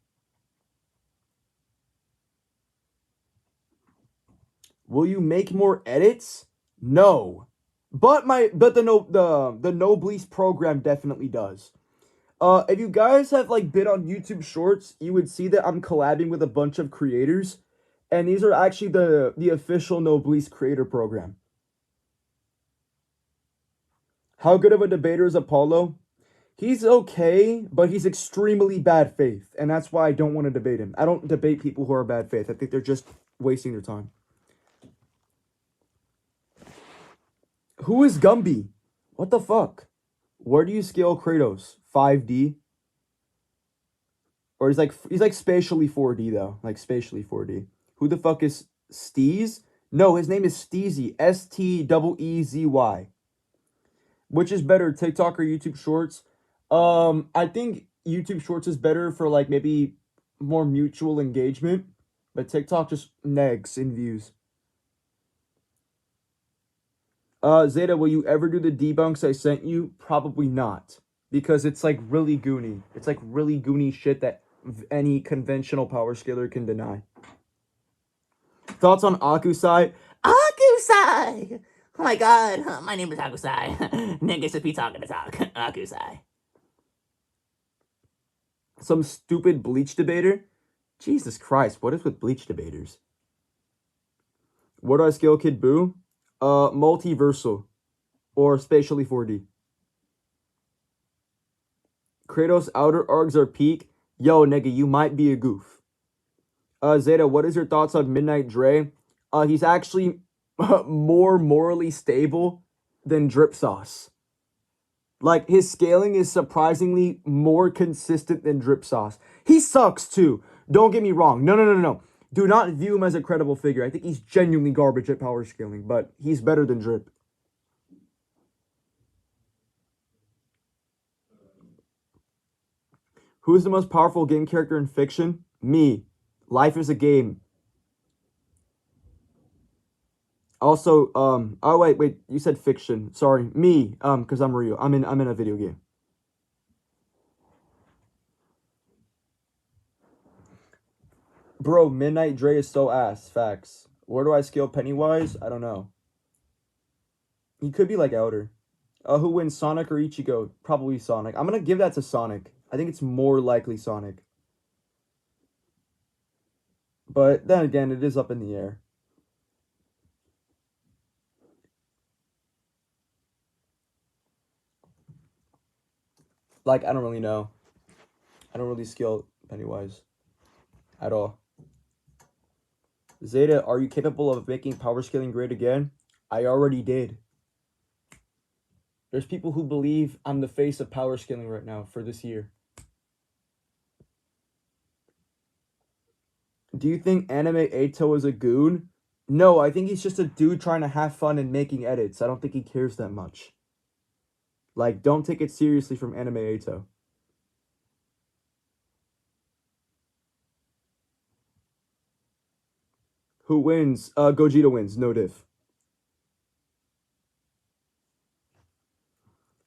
Will you make more edits? No. But the Noblesse program definitely does. If you guys have like been on YouTube Shorts, you would see that I'm collabing with a bunch of creators, and these are actually the official Noblesse creator program. How good of a debater is Apollo? He's okay, but he's extremely bad faith, and that's why I don't want to debate him. I don't debate people who are bad faith. I think they're just wasting their time. Who is Gumby? What the fuck? Where do you scale Kratos? 5D? Or he's like spatially 4D though. Like spatially 4D. Who the fuck is Steez? No, his name is Steezy. Steezy. Which is better, TikTok or YouTube Shorts? I think YouTube Shorts is better for like maybe more mutual engagement, but TikTok just negs in views. Zeta, will you ever do the debunks I sent you? Probably not, because it's like really goony. It's like really goony shit that any conventional power scaler can deny. Thoughts on Akusai? Akusai! Oh my god, my name is Akusai. Niggas should be talking to talk. Akusai. Some stupid Bleach debater? Jesus Christ, what is with Bleach debaters? Where do I scale Kid Buu? Multiversal. Or spatially 4D. Kratos outer arcs are peak. Yo, nigga, you might be a goof. Zeta, what is your thoughts on Midnight Dre? He's actually more morally stable than Drip Sauce. Like, his scaling is surprisingly more consistent than Drip Sauce. He sucks, too. Don't get me wrong. No. Do not view him as a credible figure. I think he's genuinely garbage at power scaling, but he's better than Drip. Who's the most powerful game character in fiction? Me. Life is a game. Also, oh wait, you said fiction. Sorry, me, because I'm real. I'm in a video game. Bro, Midnight Dre is so ass. Facts. Where do I scale Pennywise? I don't know. He could be like Outer. Who wins, Sonic or Ichigo? Probably Sonic. I'm gonna give that to Sonic. I think it's more likely Sonic. But then again, it is up in the air. Like, I don't really know. I don't really scale Pennywise at all. Zeta, are you capable of making power scaling great again? I already did. There's people who believe I'm the face of power scaling right now for this year. Do you think Anime Ato is a goon? No, I think he's just a dude trying to have fun and making edits. I don't think he cares that much. Like, don't take it seriously from Anime Ato. Who wins? Gogeta wins. No diff.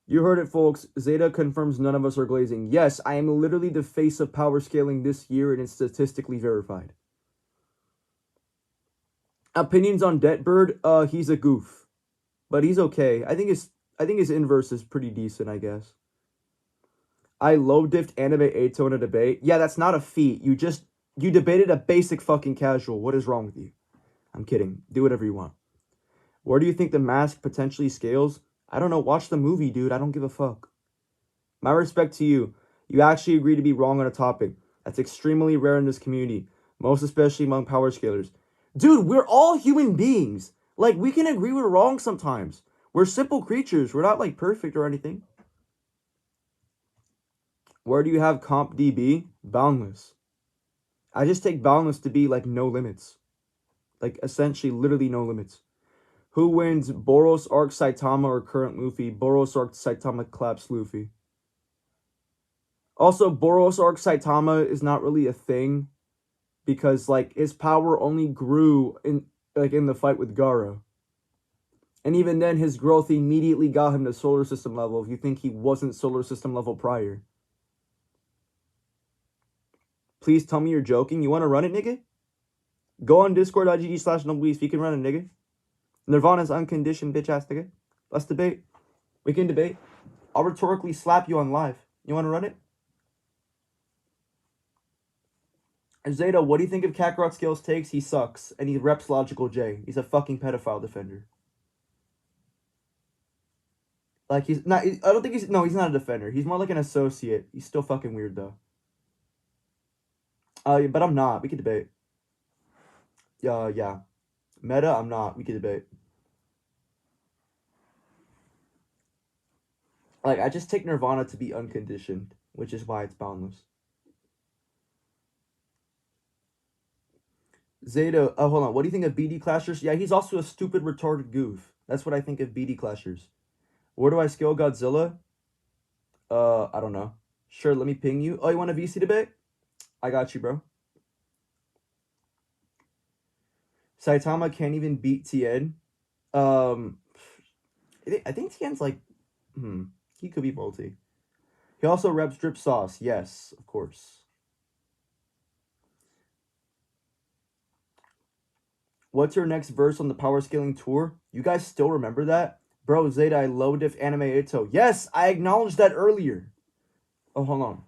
You heard it, folks. Zeta confirms none of us are glazing. Yes, I am literally the face of power scaling this year, and it's statistically verified. Opinions on Detbird? He's a goof, but he's okay. I think his inverse is pretty decent, I guess. I low diffed Anime Ato in a debate. Yeah, that's not a feat. You debated a basic fucking casual. What is wrong with you? I'm kidding. Do whatever you want. Where do you think the mask potentially scales? I don't know. Watch the movie, dude. I don't give a fuck. My respect to you. You actually agree to be wrong on a topic. That's extremely rare in this community, most especially among power scalers. Dude, we're all human beings. Like, we can agree we're wrong sometimes. We're simple creatures. We're not, like, perfect or anything. Where do you have comp DB? Boundless. I just take boundless to be, like, no limits. Like, essentially, literally no limits. Who wins, Boros, Arc, Saitama, or current Luffy? Boros, Arc, Saitama, claps Luffy. Also, Boros, Arc, Saitama is not really a thing because, like, his power only grew in the fight with Gaara. And even then, his growth immediately got him to solar system level if you think he wasn't solar system level prior. Please tell me you're joking. You want to run it, nigga? Go on discord.gg/noblebeast. You can run it, nigga. Nirvana's unconditioned, bitch ass nigga. Let's debate. We can debate. I'll rhetorically slap you on live. You want to run it? Zeta, what do you think of Kakarot Scales takes? He sucks. And he reps Logical J. He's a fucking pedophile defender. Like, he's not... I don't think he's... No, he's not a defender. He's more like an associate. He's still fucking weird, though. But I'm not. We can debate. Yeah. Meta, I'm not. We can debate. Like, I just take Nirvana to be unconditioned, which is why it's boundless. Zeta, hold on. What do you think of BD Clashers? Yeah, he's also a stupid, retarded goof. That's what I think of BD Clashers. Where do I scale Godzilla? I don't know. Sure, let me ping you. Oh, you want a VC debate? I got you, bro. Saitama can't even beat Tien. I think Tien's like... He could be multi. He also reps Drip Sauce. Yes, of course. What's your next verse on the power scaling tour? You guys still remember that? Bro, Zeta, I low diff anime Ito. Yes, I acknowledged that earlier. Oh, hold on.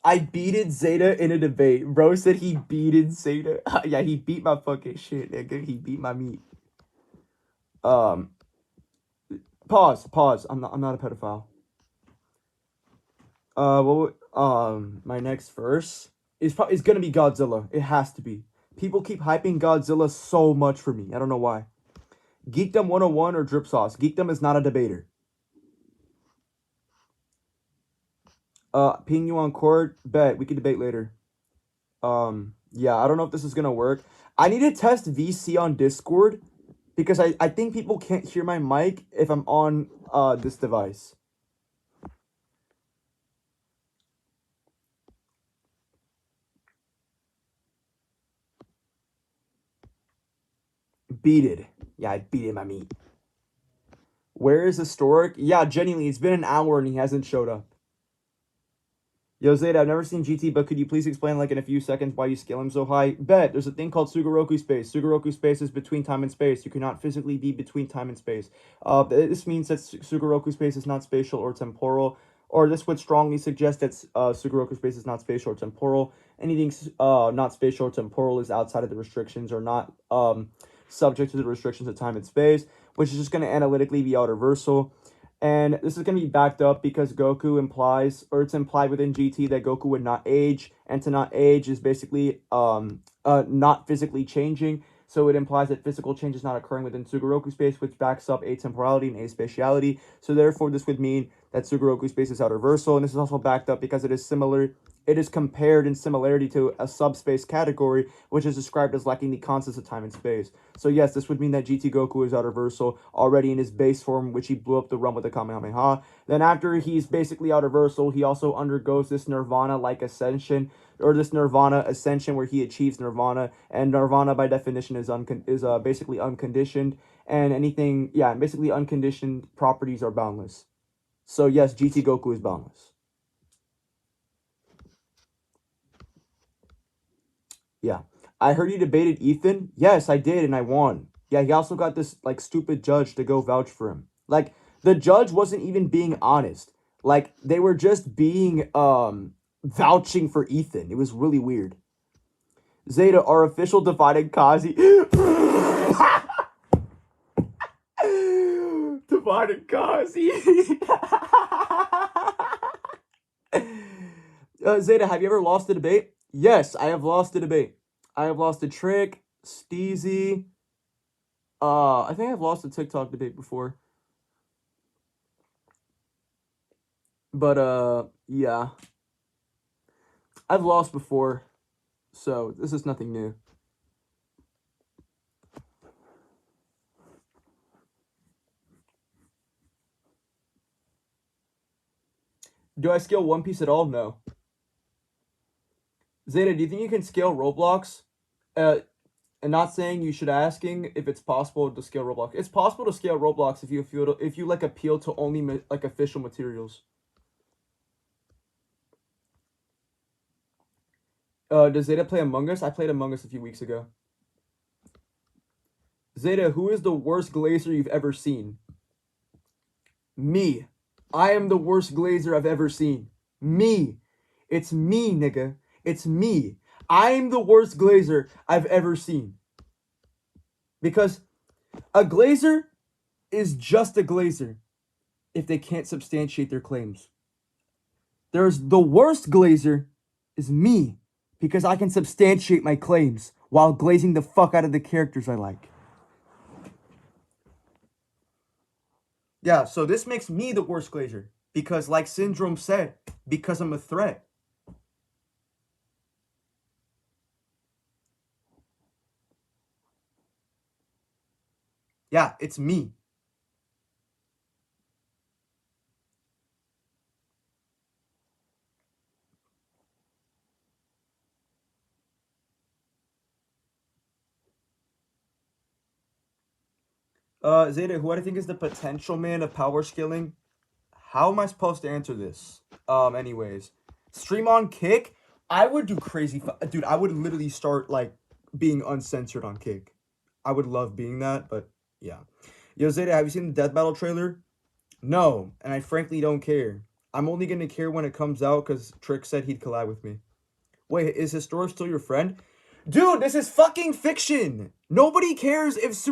I beated Zeta in a debate. Bro said he beated Zeta. Yeah, he beat my fucking shit, nigga. He beat my meat. Pause. I'm not a pedophile. My next verse is gonna be Godzilla. It has to be. People keep hyping Godzilla so much for me. I don't know why. Geekdom 101 or Drip Sauce. Geekdom is not a debater. Ping you on court. Bet we can debate later. Yeah, I don't know if this is gonna work. I need to test VC on Discord because I think people can't hear my mic if I'm on this device. Beated. Yeah, I beat my meat. Where is Historic? Yeah, genuinely, it's been an hour and he hasn't showed up. Yo, Zeta, I've never seen GT, but could you please explain, like, in a few seconds why you scale him so high? Bet. There's a thing called Sugoroku space. Sugoroku space is between time and space. You cannot physically be between time and space. This means that Sugoroku space is not spatial or temporal. Or this would strongly suggest that Sugoroku space is not spatial or temporal. Anything not spatial or temporal is outside of the restrictions or not subject to the restrictions of time and space, which is just going to analytically be out-reversal. And this is going to be backed up because Goku implies, or it's implied within GT that Goku would not age, and to not age is basically not physically changing. So it implies that physical change is not occurring within Sugoroku space, which backs up atemporality and aspatiality. So therefore, this would mean that Sugoroku space is out-reversal, and this is also backed up because it is similar. It is compared in similarity to a subspace category, which is described as lacking the constants of time and space. So yes, this would mean that GT Goku is out-reversal already in his base form, which he blew up the run with the Kamehameha. Then after he's basically out-reversal, he also undergoes this Nirvana-like ascension, or this Nirvana ascension where he achieves Nirvana, and Nirvana by definition is basically unconditioned, and basically unconditioned properties are boundless. So yes, GT Goku is boundless. Yeah. I heard you debated Ethan. Yes, I did, and I won. Yeah, he also got this, like, stupid judge to go vouch for him. Like, the judge wasn't even being honest. Like, they were just being, vouching for Ethan. It was really weird. Zeta, our official divided Kazi. Divided Kazi. Zeta, have you ever lost a debate? Yes, I have lost a debate. I have lost a Trick, Steezy. I think I've lost a TikTok debate before. But yeah. I've lost before, so this is nothing new. Do I scale One Piece at all? No. Zeta, do you think you can scale Roblox? And not saying you should asking if it's possible to scale Roblox. It's possible to scale Roblox if you like appeal to only like official materials. Does Zeta play Among Us? I played Among Us a few weeks ago. Zeta, who is the worst glazer you've ever seen? Me. I am the worst glazer I've ever seen. Me. It's me, nigga. It's me. I'm the worst glazer I've ever seen. Because a glazer is just a glazer if they can't substantiate their claims. There's the worst glazer is me because I can substantiate my claims while glazing the fuck out of the characters I like. Yeah, so this makes me the worst glazer because, like Syndrome said, because I'm a threat. Yeah, it's me. Zeta, who I think is the potential man of power scaling? How am I supposed to answer this? Anyways, stream on Kick. I would do crazy, dude. I would literally start like being uncensored on Kick. I would love being that, but yeah. Yo, Zeta, have you seen the Death Battle trailer? No, and I frankly don't care. I'm only gonna care when it comes out because Trick said he'd collab with me. Wait, is Historic still your friend? Dude, this is fucking fiction. Nobody cares if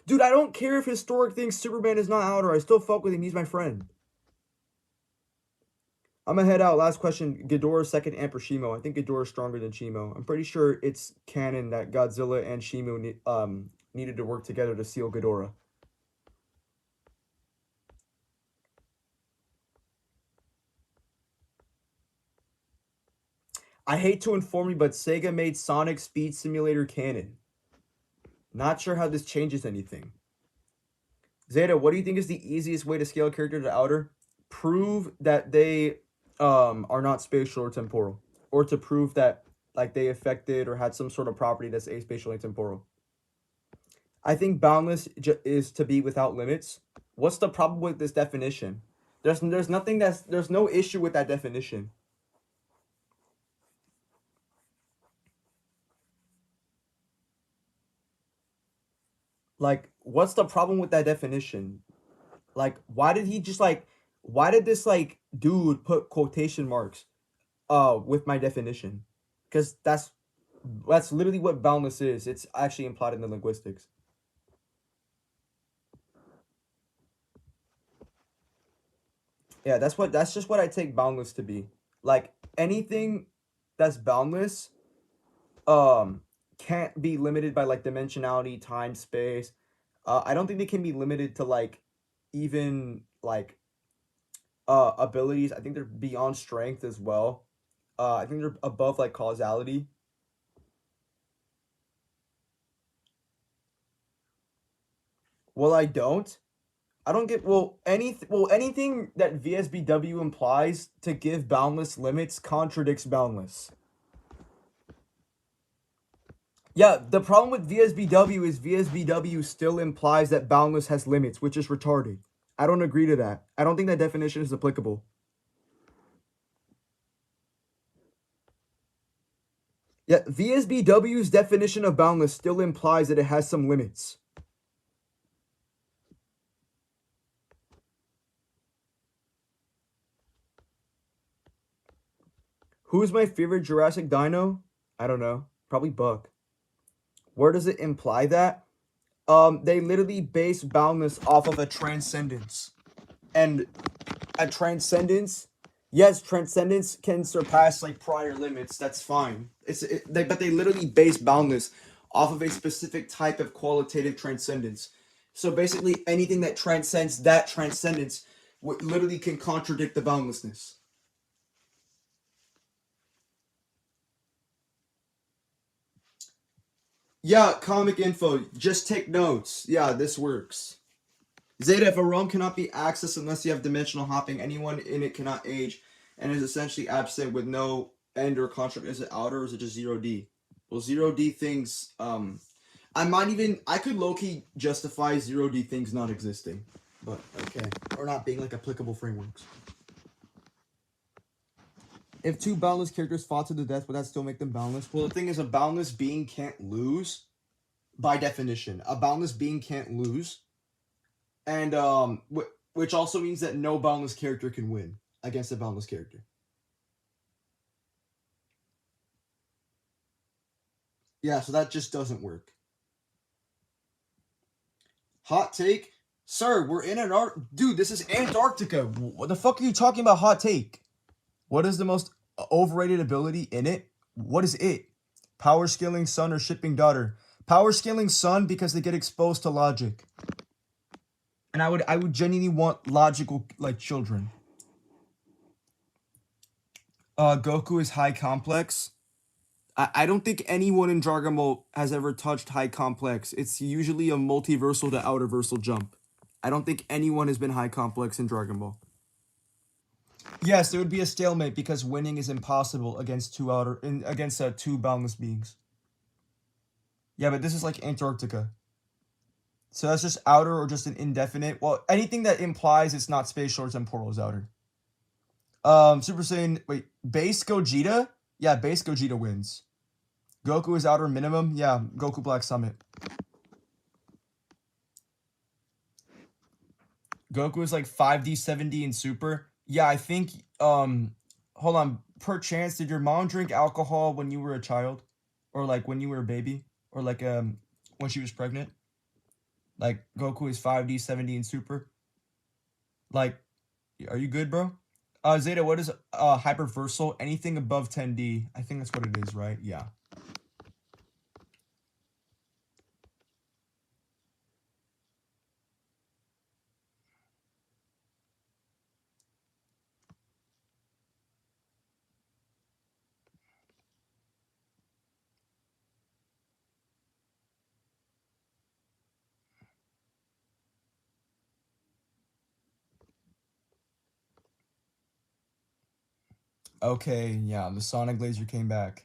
dude, I don't care if Historic thinks Superman is not out or I still fuck with him. He's my friend. I'm gonna head out. Last question. Ghidorah second Amp or Shimo? I think Ghidorah is stronger than Shimo. I'm pretty sure it's canon that Godzilla and Shimo needed to work together to seal Ghidorah. I hate to inform you, but Sega made Sonic Speed Simulator canon. Not sure how this changes anything. Zeta, what do you think is the easiest way to scale a character to outer? Prove that they are not spatial or temporal, or to prove that like they affected or had some sort of property that's aspatial and temporal. I think boundless is to be without limits. What's the problem with this definition? There's no issue with that definition. Like, what's the problem with that definition? Like, why did this like dude put quotation marks with my definition? Because that's literally what boundless is. It's actually implied in the linguistics. Yeah, that's just what I take boundless to be. Like anything that's boundless can't be limited by like dimensionality, time, space. I don't think they can be limited to like even like abilities. I think they're beyond strength as well. I think they're above like causality. Well, I don't. I don't get anything that VSBW implies to give boundless limits contradicts boundless. Yeah, the problem with VSBW is VSBW still implies that boundless has limits, which is retarded. I don't agree to that. I don't think that definition is applicable. Yeah, VSBW's definition of boundless still implies that it has some limits. Who's my favorite Jurassic dino? I don't know. Probably Buck. Where does it imply that? They literally base boundless off of a transcendence. And a transcendence, yes, transcendence can surpass like prior limits. That's fine. But they literally base boundless off of a specific type of qualitative transcendence. So basically, anything that transcends that transcendence literally can contradict the boundlessness. Yeah, comic info. Just take notes. Yeah, this works. Zeta, if a realm cannot be accessed unless you have dimensional hopping, anyone in it cannot age and is essentially absent with no end or construct. Is it outer or is it just 0D? Well, 0D things, I could low-key justify 0D things not existing. But, okay. Or not being, like, applicable frameworks. If two boundless characters fought to the death, would that still make them boundless? Well, the thing is, a boundless being can't lose, by definition. A boundless being can't lose. And, which also means that no boundless character can win against a boundless character. Yeah, so that just doesn't work. Hot take? Sir, we're in Dude, this is Antarctica. What the fuck are you talking about, hot take? What is the most overrated ability in it? What is it? Power scaling son or shipping daughter? Power scaling son because they get exposed to logic. And I would genuinely want logical, like, children. Goku is high complex. I don't think anyone in Dragon Ball has ever touched high complex. It's usually a multiversal to outerversal jump. I don't think anyone has been high complex in Dragon Ball. Yes, there would be a stalemate because winning is impossible against two boundless beings. Yeah, but this is like Antarctica. So that's just outer or just an indefinite. Well, anything that implies it's not space short temporal is outer. Super Saiyan, wait, base Gogeta? Yeah, base Gogeta wins. Goku is outer minimum? Yeah, Goku Black Summit. Goku is like 5D, 7D in Super. Yeah, I think, hold on. Per chance, did your mom drink alcohol when you were a child? Or like when you were a baby? Or like, when she was pregnant? Like, Goku is 5D, 7D in Super? Like, are you good, bro? Zeta, what is hyperversal? Anything above 10D. I think that's what it is, right? Yeah. Okay, yeah, the Sonic laser came back.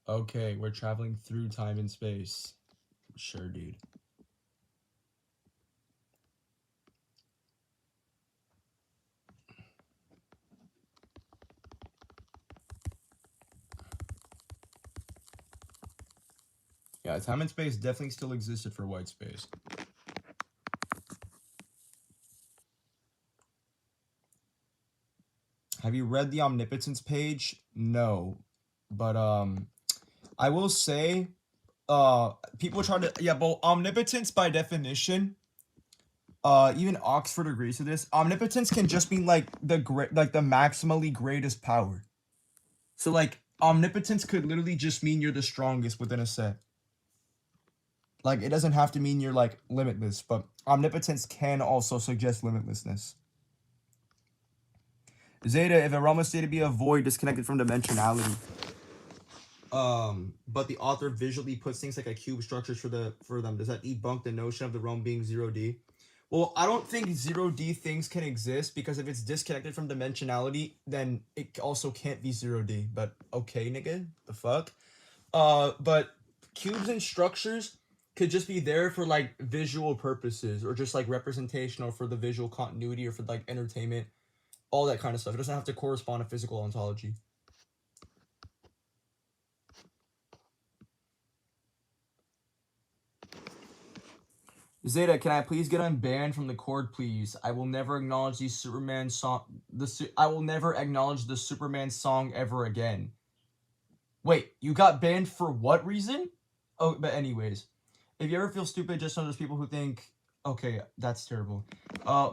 Okay, we're traveling through time and space. Sure, dude. Yeah, time and space definitely still existed for white space. Have you read the omnipotence page? No. But I will say people try to but omnipotence by definition, even Oxford agrees to this. Omnipotence can just mean like the maximally greatest power. So like omnipotence could literally just mean you're the strongest within a set. Like, it doesn't have to mean you're, like, limitless, but omnipotence can also suggest limitlessness. Zeta, if a realm is stated to be a void disconnected from dimensionality, but the author visually puts things like a cube structures for them, does that debunk the notion of the realm being 0D? Well, I don't think 0D things can exist, because if it's disconnected from dimensionality, then it also can't be 0D. But okay, nigga, the fuck? But cubes and structures could just be there for like visual purposes, or just like representational for the visual continuity, or for like entertainment, all that kind of stuff. It doesn't have to correspond to physical ontology. Zeta, can I please get unbanned from the Cord, please? I will never acknowledge the Superman song. I will never acknowledge the Superman song ever again. Wait, you got banned for what reason? Oh, but anyways, if you ever feel stupid, just know there's people who think, okay, that's terrible.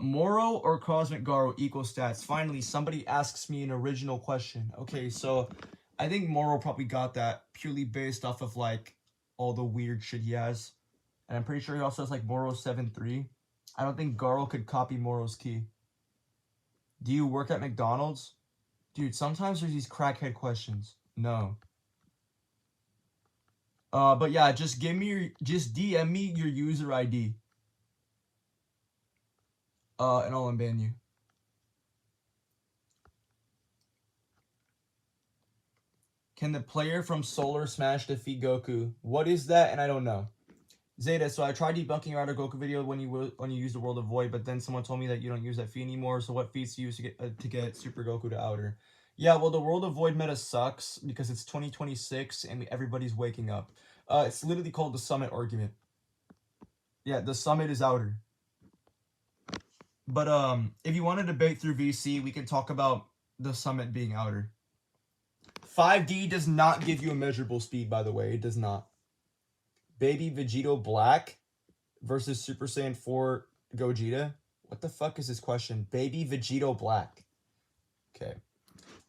Moro or Cosmic Garo equal stats. Finally, somebody asks me an original question. Okay, so I think Moro probably got that purely based off of like all the weird shit he has. And I'm pretty sure he also has like Moro 7-3. I don't think Garo could copy Moro's key. Do you work at McDonald's? Dude, sometimes there's these crackhead questions. No. But yeah, just DM me your user ID. And I'll unban you. Can the player from Solar Smash defeat Goku? What is that? And I don't know. Zeta, so I tried debunking your outer Goku video when you use the World of Void, but then someone told me that you don't use that feat anymore. So what feats do you use to get Super Goku to outer? Yeah, well, the World of Void meta sucks because it's 2026 and everybody's waking up. It's literally called the Summit argument. Yeah, the Summit is outer. But if you want to debate through VC, we can talk about the Summit being outer. 5D does not give you a measurable speed, by the way. It does not. Baby Vegito Black versus Super Saiyan 4 Gogeta. What the fuck is this question? Baby Vegito Black. Okay.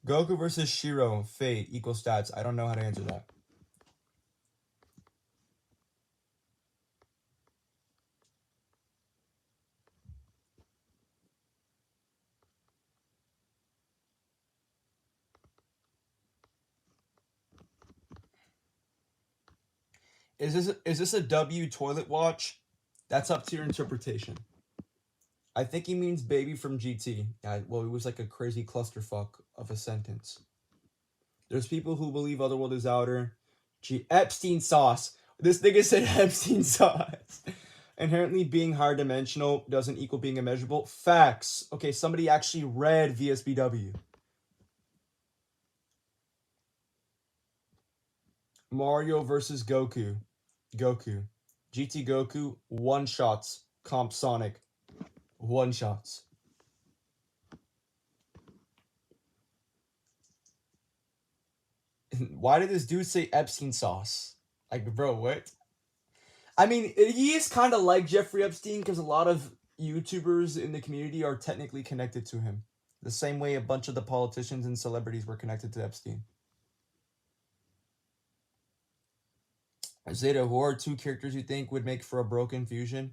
Goku versus Shiro. Fate equal stats. I don't know how to answer that. Is this a W toilet watch? That's up to your interpretation. I think he means baby from GT. Yeah, well, it was like a crazy clusterfuck of a sentence. There's people who believe Otherworld is outer. Epstein sauce. This nigga said Epstein sauce. Inherently being higher dimensional doesn't equal being immeasurable. Facts. Okay, somebody actually read VSBW. Mario versus Goku. Goku. GT Goku, one-shots. Comp Sonic. One-shots. Why did this dude say Epstein sauce? Like, bro, what? I mean, he is kind of like Jeffrey Epstein because a lot of YouTubers in the community are technically connected to him. The same way a bunch of the politicians and celebrities were connected to Epstein. Zeta, who are two characters you think would make for a broken fusion?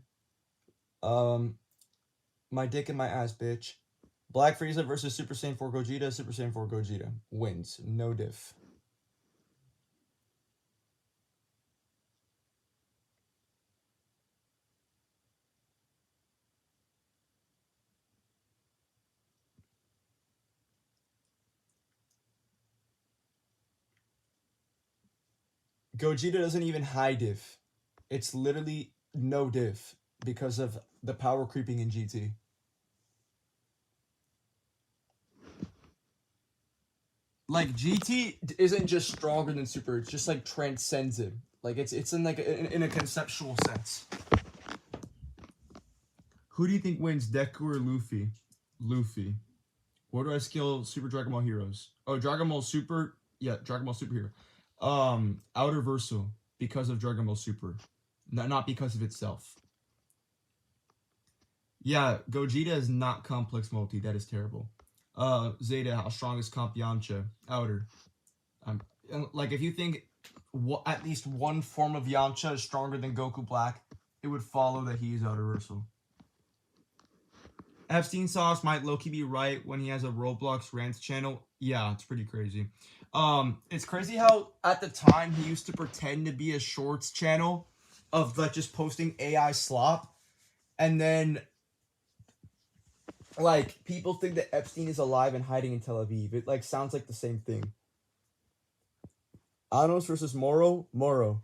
My dick and my ass, bitch. Black Frieza versus Super Saiyan 4 Gogeta. Super Saiyan 4 Gogeta wins. No diff. Gogeta doesn't even high diff. It's literally no diff because of the power creeping in GT. Like, GT isn't just stronger than Super, it's just like transcends him. Like, it's in like in a conceptual sense. Who do you think wins, Deku or Luffy? Luffy. Where do I skill Super Dragon Ball Heroes? Oh, Dragon Ball Super. Yeah, Dragon Ball Super Hero. Outer Versal because of Dragon Ball Super, not because of itself. Yeah, Gogeta is not complex multi. That is terrible. Zeta, how strong is Comp Yamcha? Outer. Like, if you think at least one form of Yamcha is stronger than Goku Black, it would follow that he is Outer Versal. Epstein sauce might low-key be right when he has a Roblox rants channel. Yeah, it's pretty crazy. It's crazy how at the time he used to pretend to be a shorts channel of like just posting AI slop, and then like people think that Epstein is alive and hiding in Tel Aviv. It like sounds like the same thing. Anos versus Moro.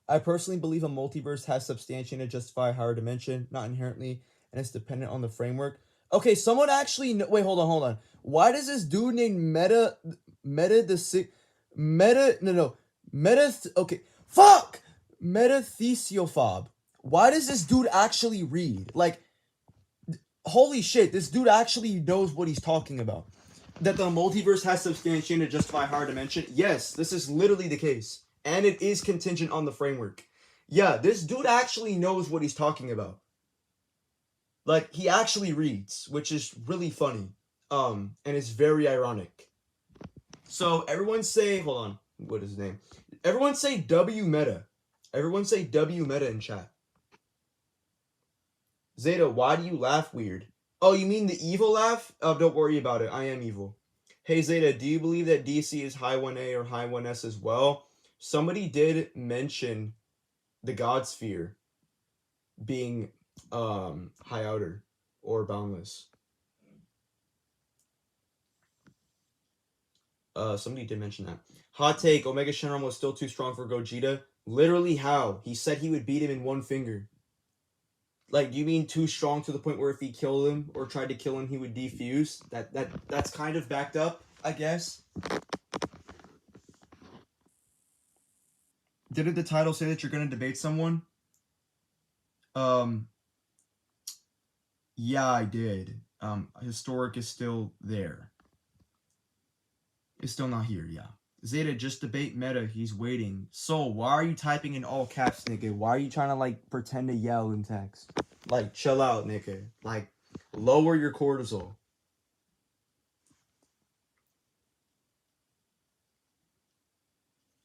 I personally believe a multiverse has substantiation to justify a higher dimension, not inherently, and it's dependent on the framework. Okay, someone actually wait, hold on. Why does this dude named Metathesiophob? Why does this dude actually read? Like, holy shit, this dude actually knows what he's talking about. That the multiverse has substantiation to justify a higher dimension? Yes, this is literally the case. And it is contingent on the framework. Yeah, this dude actually knows what he's talking about. Like, he actually reads, which is really funny. And it's very ironic. So, everyone say, hold on, what is his name? Everyone say W meta. Everyone say W meta in chat. Zeta, why do you laugh weird? Oh, you mean the evil laugh? Don't worry about it. I am evil. Hey, Zeta, do you believe that DC is high 1A or high 1S as well? Somebody did mention the God Sphere being high outer or boundless. Somebody did mention that. Hot take, Omega Shenron was still too strong for Gogeta. Literally how? He said he would beat him in one finger. Like, do you mean too strong to the point where if he killed him or tried to kill him, he would defuse? That's kind of backed up, I guess. Didn't the title say that you're going to debate someone? Yeah, I did. Historic is still there. It's still not here, yeah. Zeta, just debate meta. He's waiting. So, why are you typing in all caps, nigga? Why are you trying to, like, pretend to yell in text? Like, chill out, nigga. Like, lower your cortisol.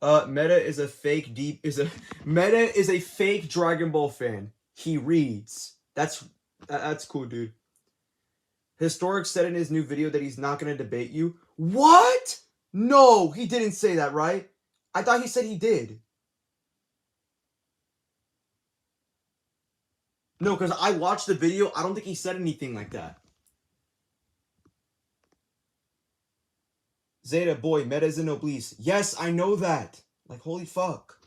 Meta is a fake Meta is a fake Dragon Ball fan. He reads. That's cool, dude. Historic said in his new video that he's not gonna debate you. What? No, he didn't say that, right? I thought he said he did. No, because I watched the video. I don't think he said anything like that. Zeta, boy, Meta is an obese. Yes, I know that. Like, holy fuck.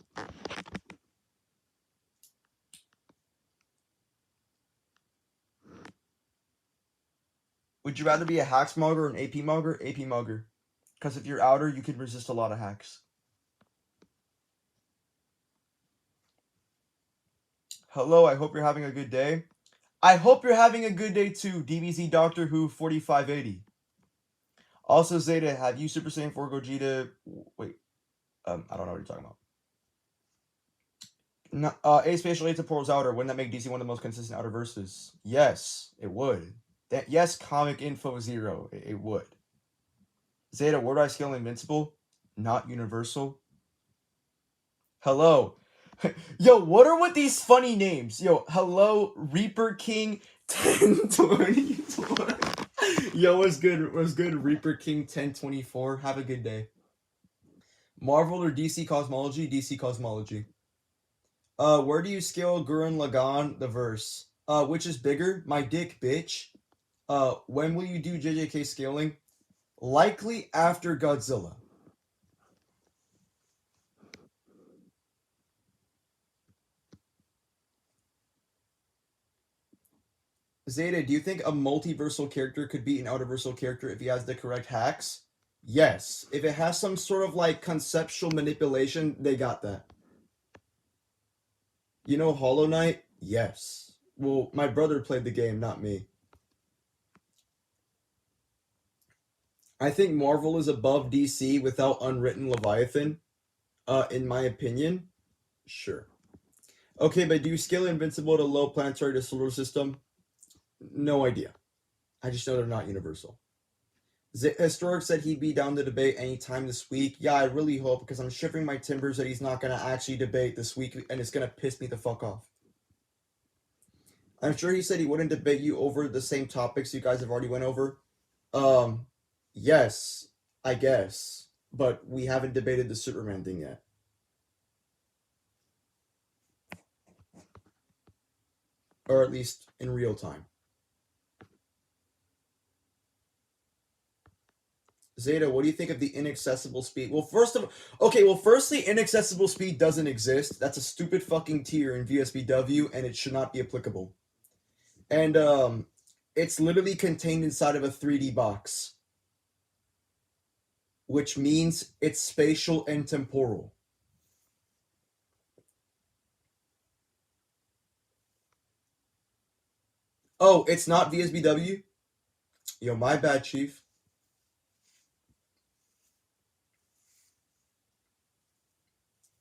Would you rather be a hacks mogger or an AP mogger? AP mogger. Because if you're outer, you can resist a lot of hacks. Hello, I hope you're having a good day. I hope you're having a good day too, DBZ Doctor Who 4580. Also, Zeta, have you Super Saiyan 4 Gogeta? Wait, I don't know what you're talking about. No, A Spatial 8 to Portal's Outer. Wouldn't that make DC one of the most consistent outer verses? Yes, it would. Yes, Comic Info 0. It would. Zeta, where do I scale Invincible? Not universal. Hello. Yo, what are with these funny names? Yo, hello, Reaper King 1024. Yo, what's good? What's good, Reaper King 1024? Have a good day. Marvel or DC Cosmology? DC Cosmology. Where do you scale Gurren Lagann the verse? Which is bigger? My dick, bitch. When will you do JJK scaling? Likely after Godzilla. Zeta, do you think a multiversal character could beat an outerversal character if he has the correct hacks? Yes. If it has some sort of like conceptual manipulation, they got that. You know Hollow Knight? Yes. Well, my brother played the game, not me. I think Marvel is above DC without Unwritten Leviathan. In my opinion. Sure. Okay, but do you scale Invincible to low planetary to solar system? No idea. I just know they're not universal. Historic said he'd be down to debate anytime this week. Yeah, I really hope, because I'm shivering my timbers that he's not going to actually debate this week, and it's going to piss me the fuck off. I'm sure he said he wouldn't debate you over the same topics you guys have already went over. Yes, I guess, but we haven't debated the Superman thing yet. Or at least in real time. Zeta, what do you think of the inaccessible speed? Well, firstly, inaccessible speed doesn't exist. That's a stupid fucking tier in VSBW, and it should not be applicable. And it's literally contained inside of a 3D box, which means it's spatial and temporal. Oh, it's not VSBW? Yo, my bad, Chief.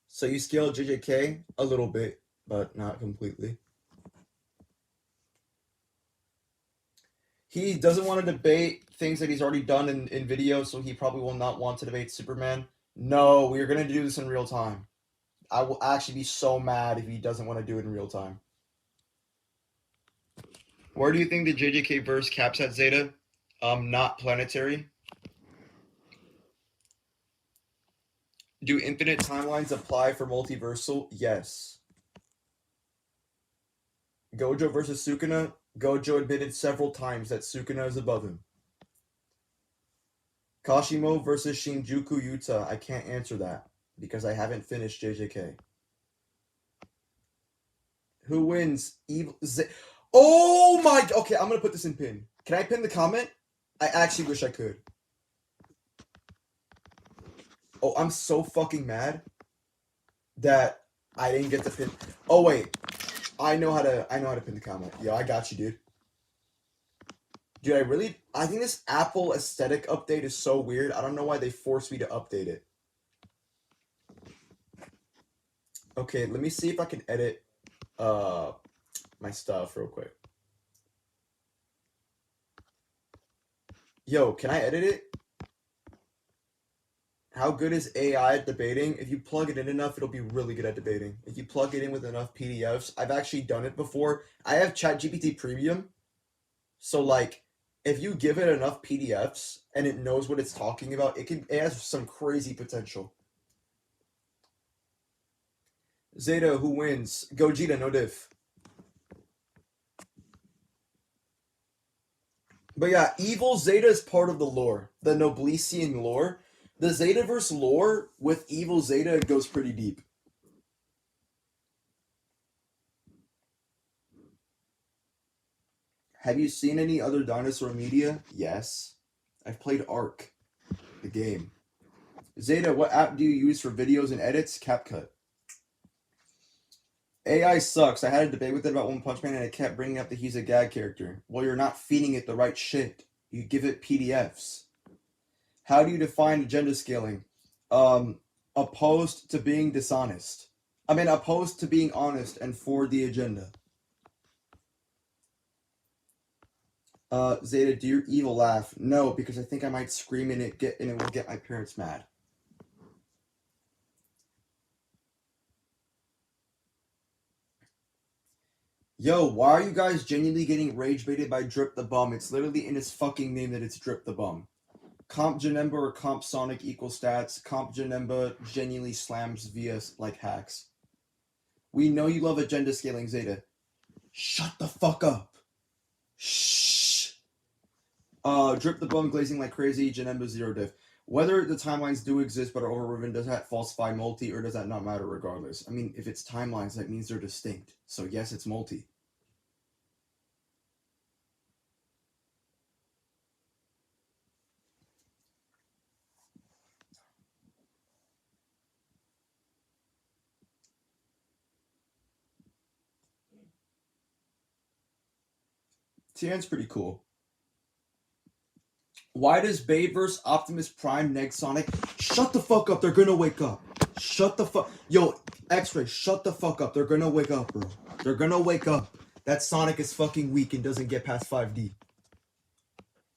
So you scale JJK a little bit, but not completely. He doesn't want to debate things that he's already done in video, so he probably will not want to debate Superman. No, we are going to do this in real time. I will actually be so mad if he doesn't want to do it in real time. Where do you think the JJK verse caps at, Zeta? Not planetary. Do infinite timelines apply for multiversal? Yes. Gojo versus Sukuna? Gojo admitted several times that Sukuna is above him. Kashimo versus Shinjuku Yuta. I can't answer that because I haven't finished JJK. Who wins? Oh my... Okay, I'm going to put this in pin. Can I pin the comment? I actually wish I could. Oh, I'm so fucking mad that I didn't get the pin. Oh, wait. I know how to pin the comment. Yo, I got you, dude. Dude, I think this Apple aesthetic update is so weird. I don't know why they forced me to update it. Okay, let me see if I can edit my stuff real quick. Yo, can I edit it? How good is AI at debating? If you plug it in enough, it'll be really good at debating. If you plug it in with enough PDFs, I've actually done it before. I have ChatGPT Premium. So, like, if you give it enough PDFs and it knows what it's talking about, it has some crazy potential. Zeta, who wins? Gogeta, no diff. But yeah, evil Zeta is part of the lore, the Noblesian lore. The Zetaverse lore with evil Zeta goes pretty deep. Have you seen any other dinosaur media? Yes. I've played Ark, the game. Zeta, what app do you use for videos and edits? CapCut. AI sucks. I had a debate with it about One Punch Man and it kept bringing up that he's a gag character. Well, you're not feeding it the right shit. You give it PDFs. How do you define agenda scaling? Opposed to being dishonest. Opposed to being honest and for the agenda. Zeta, do your evil laugh? No, because I think I might scream and it will get my parents mad. Yo, why are you guys genuinely getting rage baited by Drip the Bum? It's literally in his fucking name that it's Drip the Bum. Comp Janemba or Comp Sonic equal stats. Comp Janemba genuinely slams via like hacks. We know you love agenda scaling, Zeta. Shut the fuck up. Shh. Drip the Bum glazing like crazy. Janemba zero diff. Whether the timelines do exist but are overridden, does that falsify multi or does that not matter regardless? I mean, if it's timelines, that means they're distinct. So yes, it's multi. Tian's pretty cool. Why does Babeverse, Optimus Prime, Neg Sonic... Shut the fuck up, they're gonna wake up. Shut the fuck... Yo, X-Ray, shut the fuck up. They're gonna wake up, bro. They're gonna wake up. That Sonic is fucking weak and doesn't get past 5D.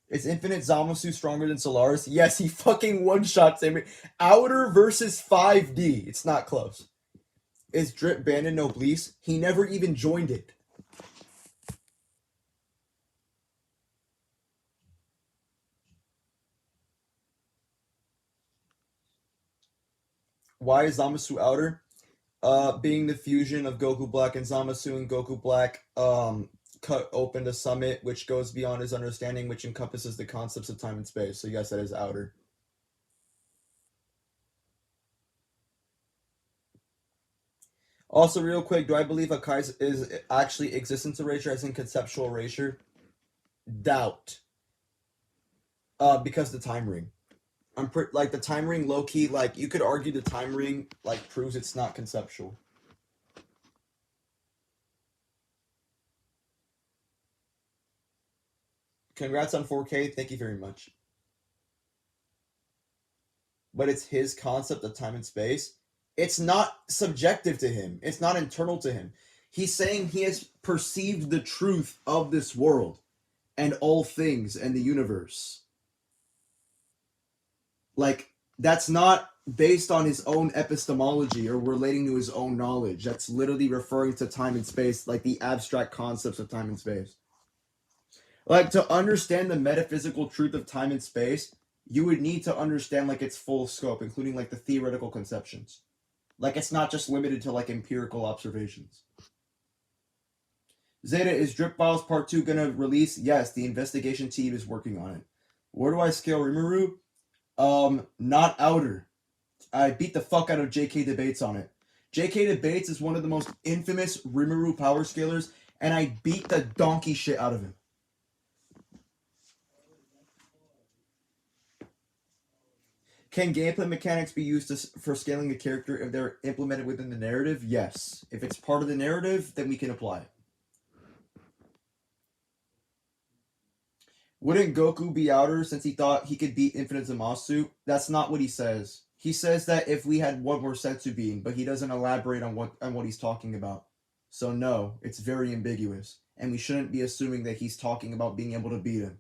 Is Infinite Zamasu stronger than Solaris? Yes, he fucking one-shots him. Outer versus 5D. It's not close. Is Drip banned in Noblesse? He never even joined it. Why is Zamasu outer? Being the fusion of Goku Black and Zamasu, and Goku Black cut open a summit which goes beyond his understanding, which encompasses the concepts of time and space. So yes, that is outer. Also, real quick, do I believe Hakai is actually existence erasure as in conceptual erasure? Doubt. Because the time ring. Like the time ring low key, like you could argue the time ring like proves it's not conceptual. Congrats on 4K, thank you very much. But it's his concept of time and space. It's not subjective to him. It's not internal to him. He's saying he has perceived the truth of this world and all things and the universe. Like, that's not based on his own epistemology or relating to his own knowledge. That's literally referring to time and space, like the abstract concepts of time and space. Like, to understand the metaphysical truth of time and space, you would need to understand like its full scope, including like the theoretical conceptions. Like, it's not just limited to like empirical observations. Zeta, is Drip Files Part 2 gonna release? Yes, the investigation team is working on it. Where do I scale Rimuru? Not outer. I beat the fuck out of JK Debates on it. JK Debates is one of the most infamous Rimuru power scalers, and I beat the donkey shit out of him. Can gameplay mechanics be used for scaling a character if they're implemented within the narrative? Yes. If it's part of the narrative, then we can apply it. Wouldn't Goku be outer since he thought he could beat Infinite Zamasu? That's not what he says. He says that if we had one more Setsu being, but he doesn't elaborate on what he's talking about. So no, it's very ambiguous, and we shouldn't be assuming that he's talking about being able to beat him.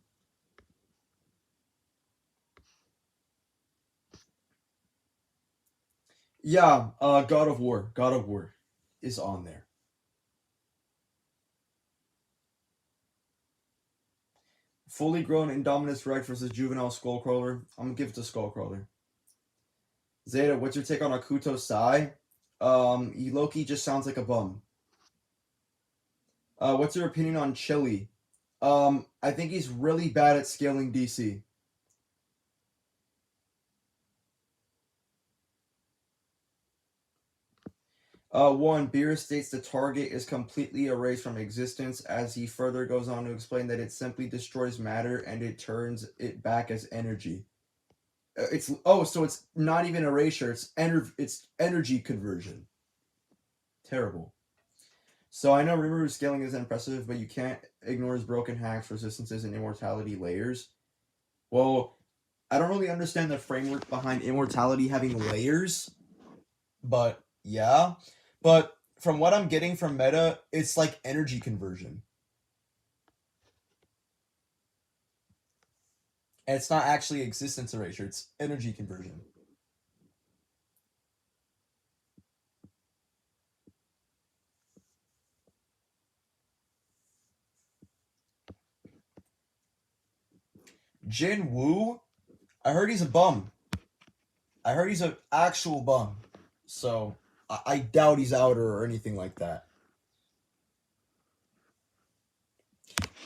Yeah, God of War is on there. Fully grown Indominus Rex versus juvenile Skullcrawler. I'm gonna give it to Skullcrawler. Zeta, what's your take on Akuto Sai? Loki just sounds like a bum. What's your opinion on Chili? I think he's really bad at scaling DC. One, Beerus states the target is completely erased from existence, as he further goes on to explain that it simply destroys matter and it turns it back as energy. So it's not even erasure, it's energy conversion. Terrible. So I know Rimuru's scaling is impressive, but you can't ignore his broken hacks, resistances, and immortality layers. Well, I don't really understand the framework behind immortality having layers, but yeah. But from what I'm getting from meta, it's like energy conversion. And it's not actually existence erasure, it's energy conversion. Jin Woo? I heard he's a bum. I heard he's an actual bum. So I doubt he's outer or anything like that.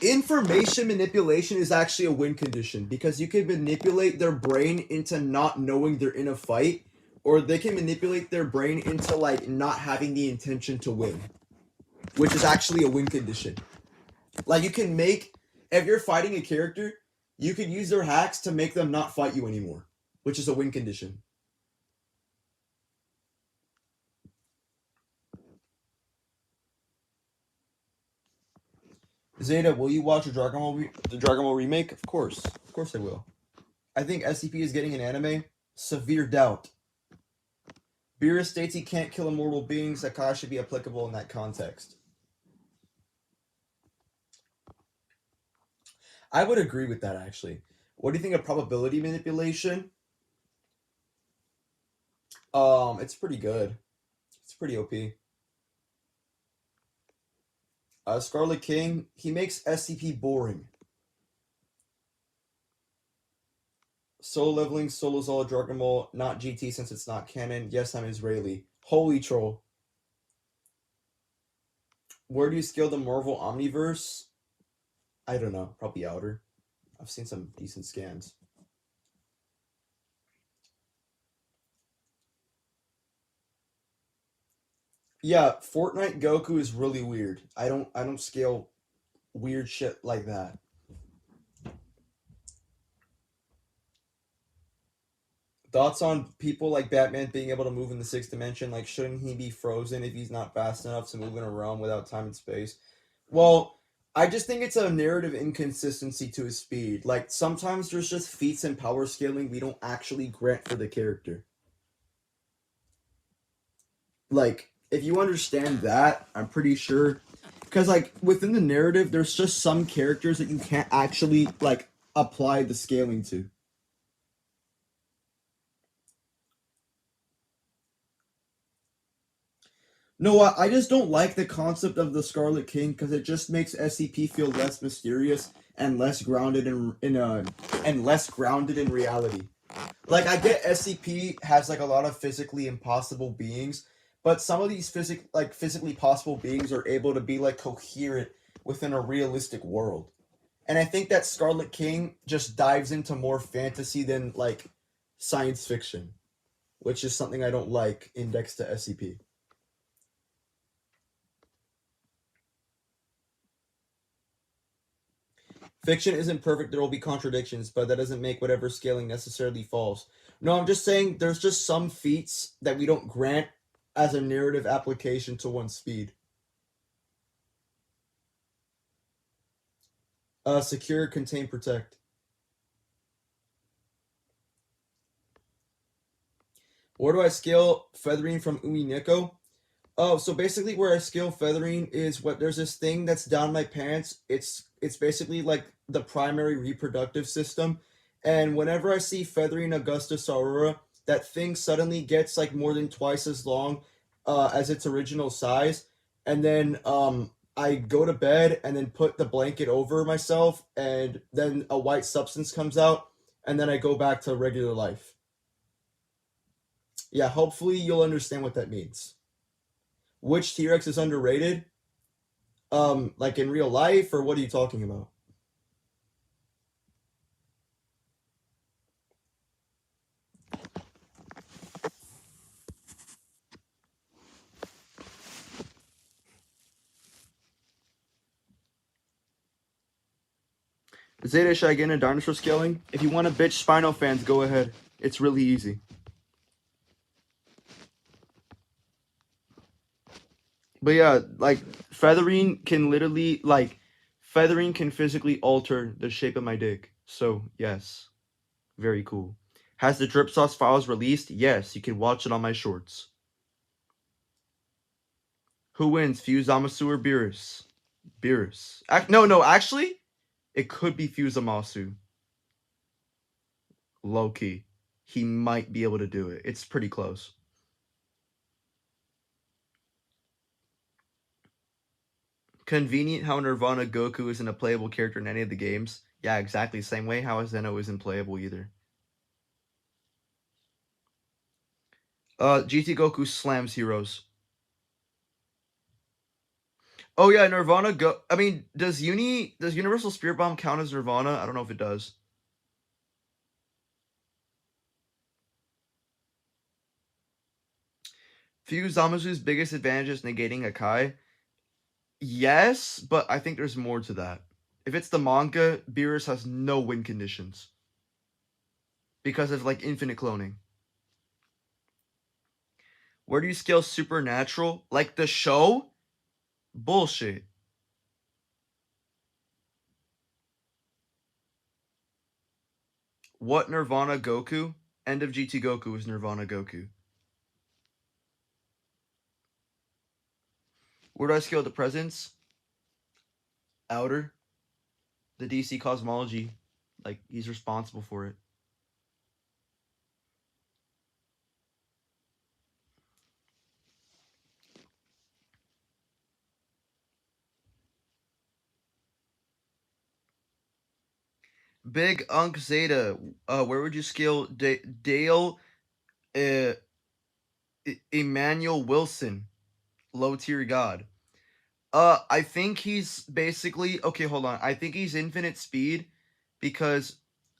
Information manipulation is actually a win condition because you can manipulate their brain into not knowing they're in a fight, or they can manipulate their brain into like not having the intention to win, which is actually a win condition. Like you can make, if you're fighting a character, you can use their hacks to make them not fight you anymore, which is a win condition. Zeta, will you watch the Dragon Ball remake? Of course I will. I think SCP is getting an anime. Severe doubt. Beerus states he can't kill immortal beings. Sakai should be applicable in that context. I would agree with that, actually. What do you think of probability manipulation? It's pretty good. It's pretty OP. Scarlet King, he makes SCP boring. Solo leveling, Solo's all Dragon Ball, not GT since it's not canon. Yes, I'm Israeli. Holy troll. Where do you scale the Marvel Omniverse? I don't know. Probably outer. I've seen some decent scans. Yeah, Fortnite Goku is really weird. I don't scale weird shit like that. Thoughts on people like Batman being able to move in the sixth dimension? Like, shouldn't he be frozen if he's not fast enough to move in a realm without time and space? Well, I just think it's a narrative inconsistency to his speed. Like, sometimes there's just feats and power scaling we don't actually grant for the character. Like, if you understand that, I'm pretty sure. Because, like, within the narrative, there's just some characters that you can't actually, like, apply the scaling to. No, I just don't like the concept of the Scarlet King because it just makes SCP feel less mysterious and less grounded and less grounded in reality. Like I get SCP has like a lot of physically impossible beings, but some of these physically possible beings are able to be like coherent within a realistic world. And I think that Scarlet King just dives into more fantasy than like science fiction, which is something I don't like indexed to SCP. Fiction isn't perfect, there will be contradictions, but that doesn't make whatever scaling necessarily false. No, I'm just saying there's just some feats that we don't grant as a narrative application to one's speed. Secure, contain, protect. Where do I scale feathering from Umineko? Oh, so basically where I scale feathering is what there's this thing that's down my pants. It's basically like the primary reproductive system. And whenever I see feathering Augustus Aurora, that thing suddenly gets like more than twice as long as its original size. And then I go to bed and then put the blanket over myself and then a white substance comes out and then I go back to regular life. Yeah, hopefully you'll understand what that means. Which T-Rex is underrated? Like in real life, or what are you talking about? Zeta, should I get into dinosaur scaling? If you want to bitch Spino fans, go ahead. It's really easy. But yeah, like feathering can literally feathering can physically alter the shape of my dick. So yes, very cool. Has the drip sauce files released? Yes, you can watch it on my shorts. Who wins, Fuse Zamasu or Beerus? Beerus. No, actually, it could be Fuse Zamasu. Low key. He might be able to do it. It's pretty close. Convenient how Nirvana Goku isn't a playable character in any of the games. Yeah, exactly. Same way how Zeno isn't playable either. GT Goku slams heroes. Oh yeah, Nirvana I mean, does Universal Spirit Bomb count as Nirvana? I don't know if it does. Fuse Zamazu's biggest advantage is negating a Kai. Yes, but I think there's more to that. If it's the manga, Beerus has no win conditions. Because of like infinite cloning. Where do you scale supernatural? Like the show? Bullshit. What Nirvana Goku? End of GT Goku is Nirvana Goku. Where do I scale the presence? Outer. The DC cosmology. Like, he's responsible for it. Big Unk Zeta, where would you scale Dale uh, Emmanuel Wilson, low tier god? I think he's basically okay. Hold on. I think he's infinite speed because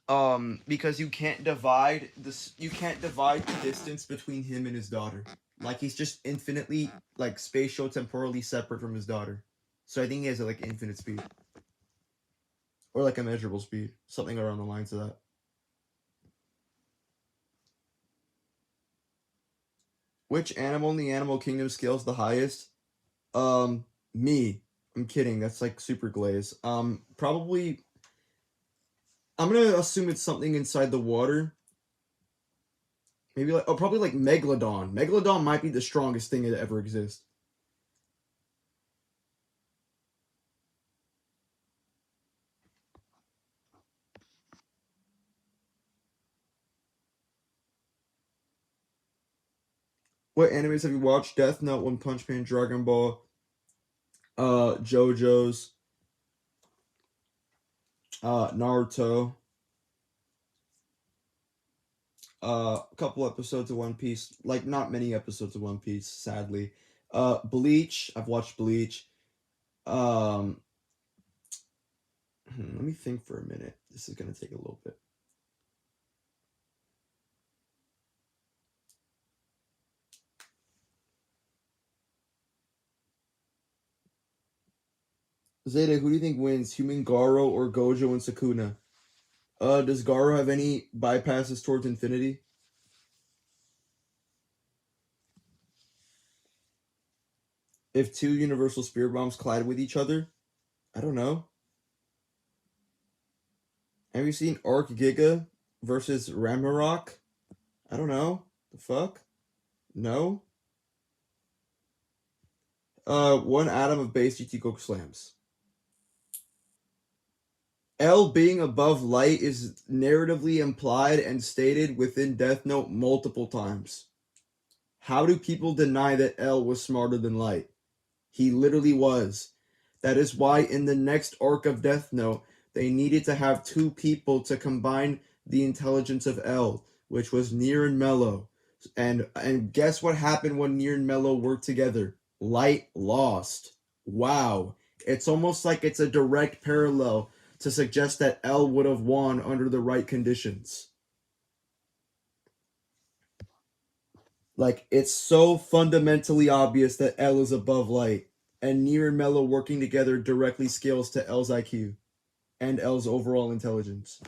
you can't divide this. You can't divide the distance between him and his daughter. Like he's just infinitely like spatial temporally separate from his daughter. So I think he has like infinite speed or like immeasurable speed, something around the lines of that. Which animal in the animal kingdom scales the highest? Me. I'm kidding. That's like super glaze. Probably. I'm gonna assume it's something inside the water. Maybe like probably like Megalodon. Megalodon might be the strongest thing that ever exists. What animes have you watched? Death Note, One Punch Man, Dragon Ball, JoJo's, Naruto, a couple episodes of One Piece. Like not many episodes of One Piece, sadly. Bleach. I've watched Bleach. Let me think for a minute. This is gonna take a little bit. Zeta, who do you think wins? Human Garo or Gojo and Sukuna? Does Garo have any bypasses towards infinity? If two universal spirit bombs collide with each other? I don't know. Have you seen Arc Giga versus Ragnarok? I don't know. The fuck? No? One atom of base GT Goku slams. L being above light is narratively implied and stated within Death Note multiple times. How do people deny that L was smarter than light? He literally was. That is why in the next arc of Death Note, they needed to have two people to combine the intelligence of L, which was Nier and Mello. And guess what happened when Nier and Mello worked together? Light lost. Wow. It's almost like it's a direct parallel to suggest that L would have won under the right conditions. Like, it's so fundamentally obvious that L is above light, and Nier and Mello working together directly scales to L's IQ and L's overall intelligence.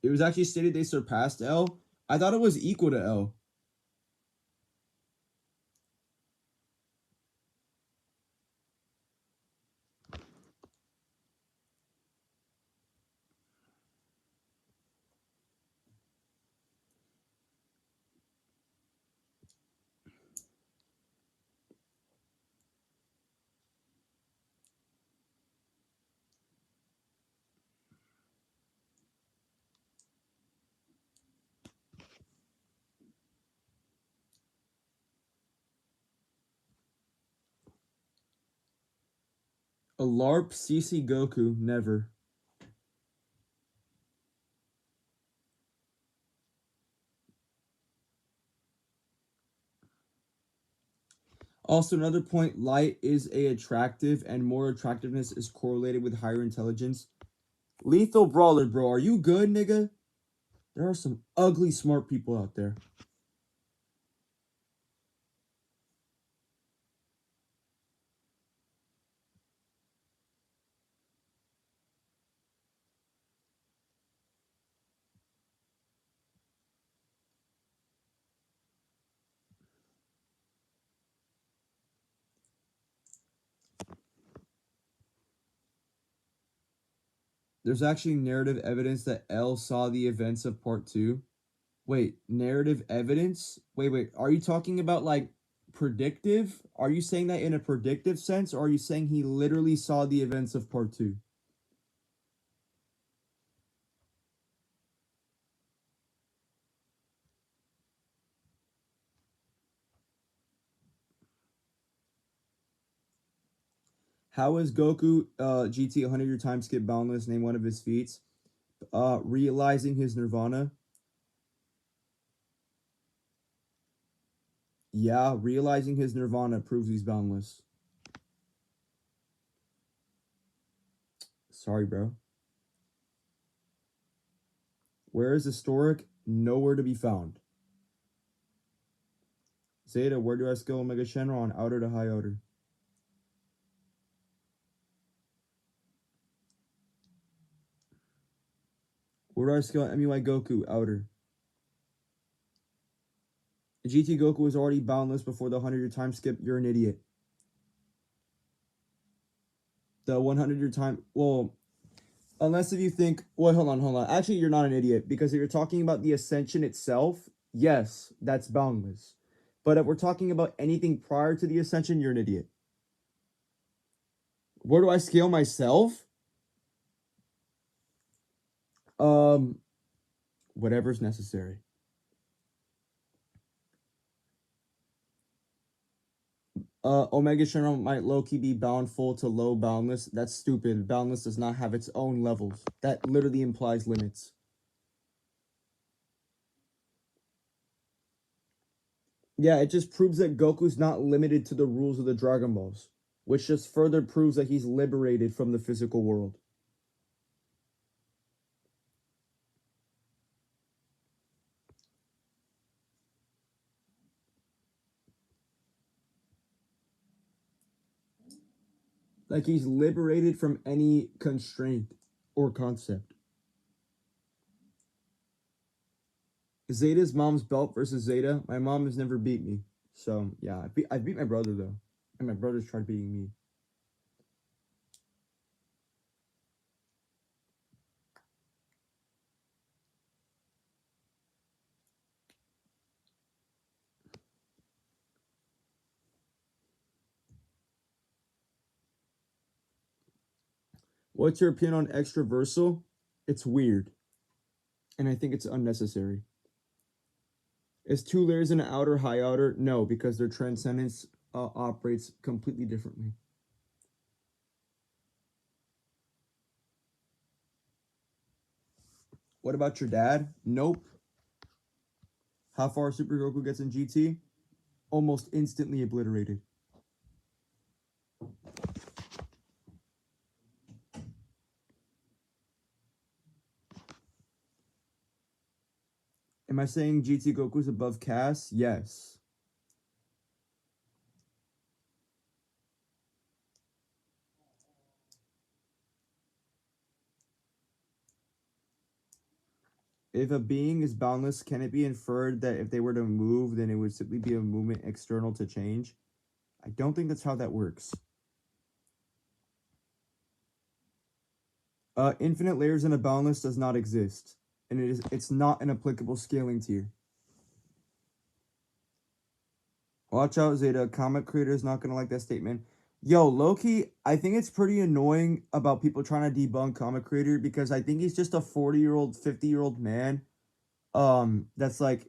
It was actually stated they surpassed L. I thought it was equal to L. A LARP CC Goku, never. Also, another point, light is a attractive, and more attractiveness is correlated with higher intelligence. Lethal Brawler, bro, are you good, nigga? There are some ugly smart people out there. There's actually narrative evidence that L saw the events of part 2. Wait, narrative evidence? Wait. Are you talking about like predictive? Are you saying that in a predictive sense, or are you saying he literally saw the events of part 2? How is Goku GT 100-year time skip boundless? Name one of his feats. Realizing his nirvana. Yeah, realizing his nirvana proves he's boundless. Sorry, bro. Where is historic? Nowhere to be found. Zeta, where do I scale Omega Shenron? Outer to high outer. Where do I scale MUI Goku? Outer. GT Goku was already boundless before the 100-year time skip. You're an idiot. The 100-year time... Well, unless if you think... Well, hold on. Actually, you're not an idiot. Because if you're talking about the Ascension itself, yes, that's boundless. But if we're talking about anything prior to the Ascension, you're an idiot. Where do I scale myself? Whatever's necessary. Omega Shenron might low-key be bound full to low boundless. That's stupid. Boundless does not have its own levels. That literally implies limits. Yeah, it just proves that Goku's not limited to the rules of the Dragon Balls, which just further proves that he's liberated from the physical world. Like he's liberated from any constraint or concept. Zeta's mom's belt versus Zeta. My mom has never beat me. So, yeah, I beat my brother, though. And my brother's tried beating me. What's your opinion on extraversal? It's weird. And I think it's unnecessary. Is 2 layers in an outer, high outer? No, because their transcendence operates completely differently. What about your dad? Nope. How far Super Goku gets in GT? Almost instantly obliterated. Am I saying GT Goku's above Cass? Yes. If a being is boundless, can it be inferred that if they were to move, then it would simply be a movement external to change? I don't think that's how that works. Infinite layers in a boundless does not exist, and it's not an applicable scaling tier. Watch out, Zeta. Comic creator is not gonna like that statement. Yo, Loki, I think it's pretty annoying about people trying to debunk comic creator because I think he's just a 40-year-old, 50-year-old man. That's like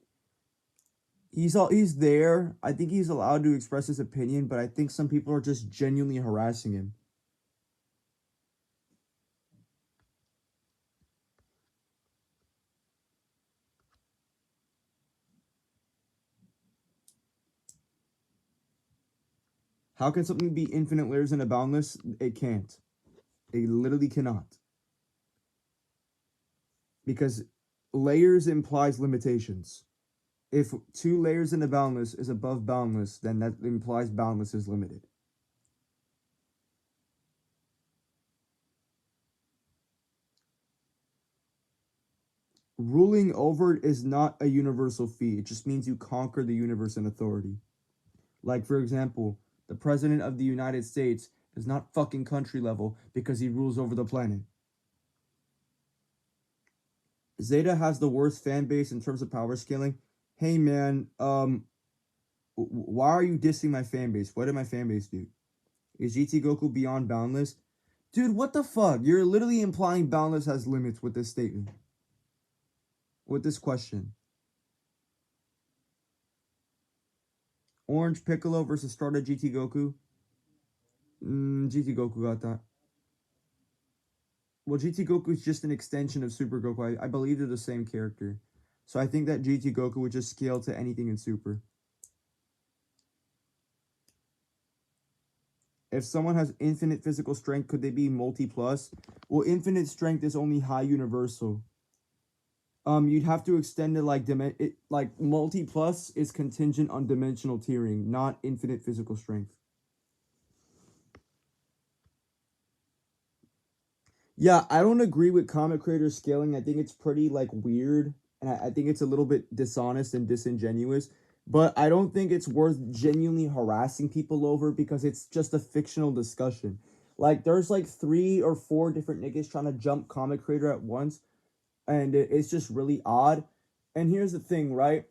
he's there. I think he's allowed to express his opinion, but I think some people are just genuinely harassing him. How can something be infinite layers in a boundless? It can't. It literally cannot. Because layers implies limitations. If 2 layers in a boundless is above boundless, then that implies boundless is limited. Ruling over it is not a universal feat. It just means you conquer the universe in authority. Like, for example, the President of the United States is not fucking country level because he rules over the planet. Zeta has the worst fan base in terms of power scaling. Hey man, why are you dissing my fan base? What did my fan base do? Is GT Goku beyond boundless? Dude, what the fuck? You're literally implying boundless has limits with this statement. With this question. Orange Piccolo versus starter GT Goku. GT Goku got that. Well, GT Goku is just an extension of Super Goku. I believe they're the same character. So I think that GT Goku would just scale to anything in Super. If someone has infinite physical strength, could they be multi-plus? Well, infinite strength is only high universal. You'd have to extend it like multi-plus is contingent on dimensional tiering, not infinite physical strength. Yeah, I don't agree with comic creator scaling. I think it's pretty like weird, and I think it's a little bit dishonest and disingenuous. But I don't think it's worth genuinely harassing people over because it's just a fictional discussion. Like there's like 3 or 4 different niggas trying to jump comic creator at once, and it's just really odd. And here's the thing, right?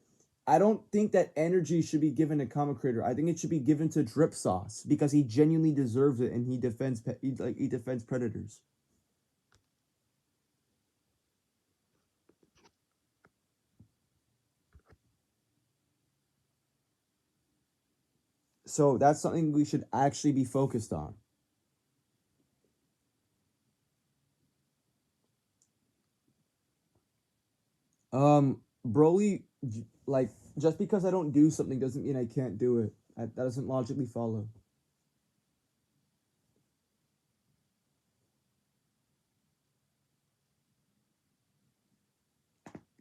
I don't think that energy should be given to comic creator. I think it should be given to Drip Sauce because he genuinely deserves it, and he defends predators. So that's something we should actually be focused on. Broly, like, just because I don't do something doesn't mean I can't do it. That doesn't logically follow.